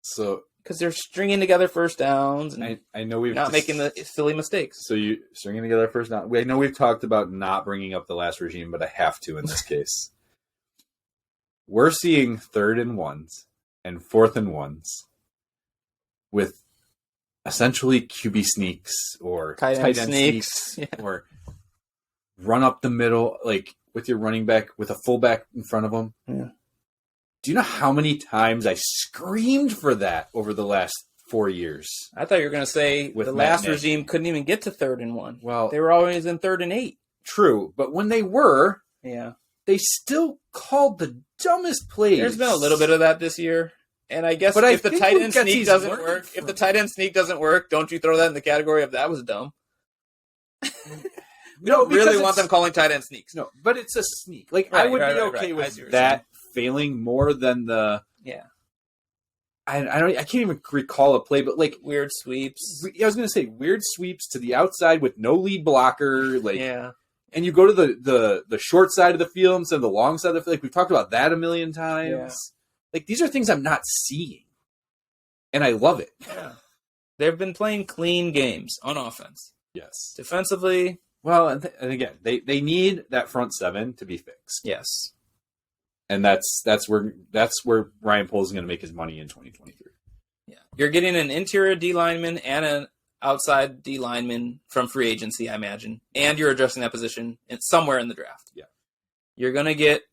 So, because they're stringing together first downs and I know we've not making the silly mistakes. So you stringing together first down. I know we've talked about not bringing up the last regime, but I have to in this case. We're seeing 3rd and 1s and 4th and 1s with essentially QB sneaks or tight end sneaks or run up the middle, like with your running back with a fullback in front of them. Yeah. Do you know how many times I screamed for that over the last 4 years? I thought you were going to say with the last regime couldn't even get to 3rd and 1. Well, they were always in 3rd and 8. True, but when they were, they still called the dumbest plays. There's been a little bit of that this year. And I guess if the tight end sneak doesn't work, don't you throw that in the category of that was dumb? We don't really want them calling tight end sneaks. No, but it's a sneak. Like I would be okay with that failing more than the I can't even recall a play, but like weird sweeps. I was going to say weird sweeps to the outside with no lead blocker. Like and you go to the short side of the field instead of the long side of the field. Like we've talked about that a million times. Yeah. Like these are things I'm not seeing, and I love it. Yeah, they've been playing clean games on offense. Yes, defensively. Well, and again, they need that front 7 to be fixed. Yes. And that's where Ryan Poles is going to make his money in 2023. Yeah, you're getting an interior D lineman and an outside D lineman from free agency, I imagine, and you're addressing that position somewhere in the draft. Yeah, you're going to get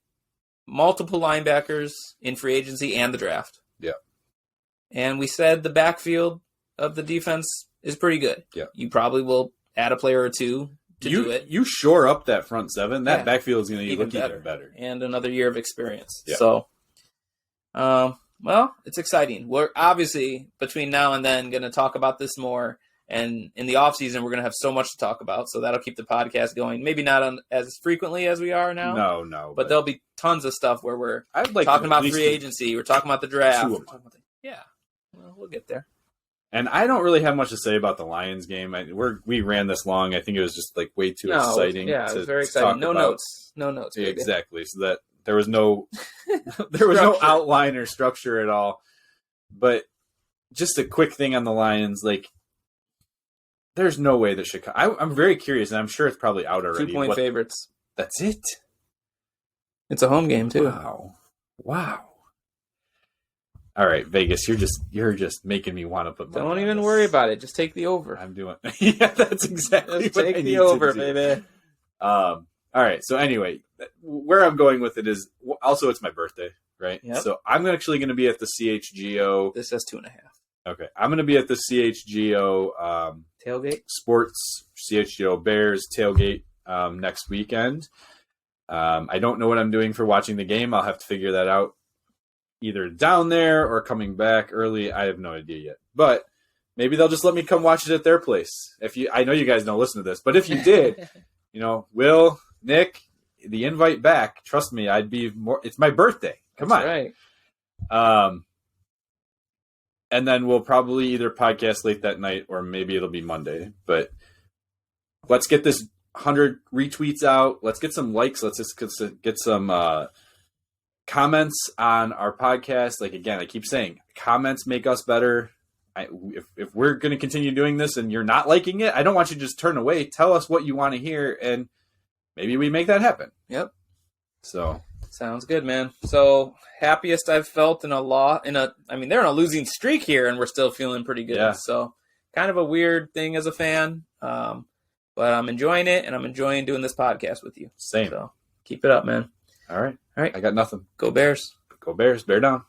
multiple linebackers in free agency and the draft. Yeah, and we said the backfield of the defense is pretty good. Yeah, you probably will add a player or two. Do it. You shore up that front 7. That backfield is going to look even better. And another year of experience. Yeah. So, well, it's exciting. We're obviously, between now and then, going to talk about this more And in the offseason, we're going to have so much to talk about. So that'll keep the podcast going. Maybe not as frequently as we are now. No. But there'll be tons of stuff where we're like talking about free agency. We're talking about the draft. Yeah. Well, we'll get there. And I don't really have much to say about the Lions game. We ran this long. I think it was just like way too exciting. Yeah, it was very exciting. No notes. Baby. Exactly. So that there was no no outline or structure at all. But just a quick thing on the Lions, like there's no way that Chicago. I'm very curious, and I'm sure it's probably out already. 2-point favorites. That's it. It's a home game too. Wow. All right, Vegas, you're just making me want to put money. Don't even worry about it. Just take the over. I'm doing. Yeah, that's exactly just what take I the need over, to do. baby. All right. So anyway, where I'm going with it is also it's my birthday, right? Yep. So I'm actually going to be at the CHGO. This says 2.5. Okay, I'm going to be at the CHGO Tailgate Sports CHGO Bears tailgate next weekend. I don't know what I'm doing for watching the game. I'll have to figure that out. Either down there or coming back early. I have no idea yet. But maybe they'll just let me come watch it at their place. I know you guys don't listen to this, but if you did, Will, Nick, the invite back, trust me, I'd be more. It's my birthday. Come on. Right. And then we'll probably either podcast late that night or maybe it'll be Monday. But let's get this 100 retweets out. Let's get some likes. Let's just get some comments on our podcast. Like, again, I keep saying comments make us better. If we're going to continue doing this and you're not liking it, I don't want you to just turn away. Tell us what you want to hear, and maybe we make that happen. Yep. So sounds good, man. So happiest I've felt they're on a losing streak here, and we're still feeling pretty good. Yeah. So kind of a weird thing as a fan, but I'm enjoying it, and I'm enjoying doing this podcast with you. Same. So keep it up, man. All right. I got nothing. Go Bears. Go Bears. Bear down.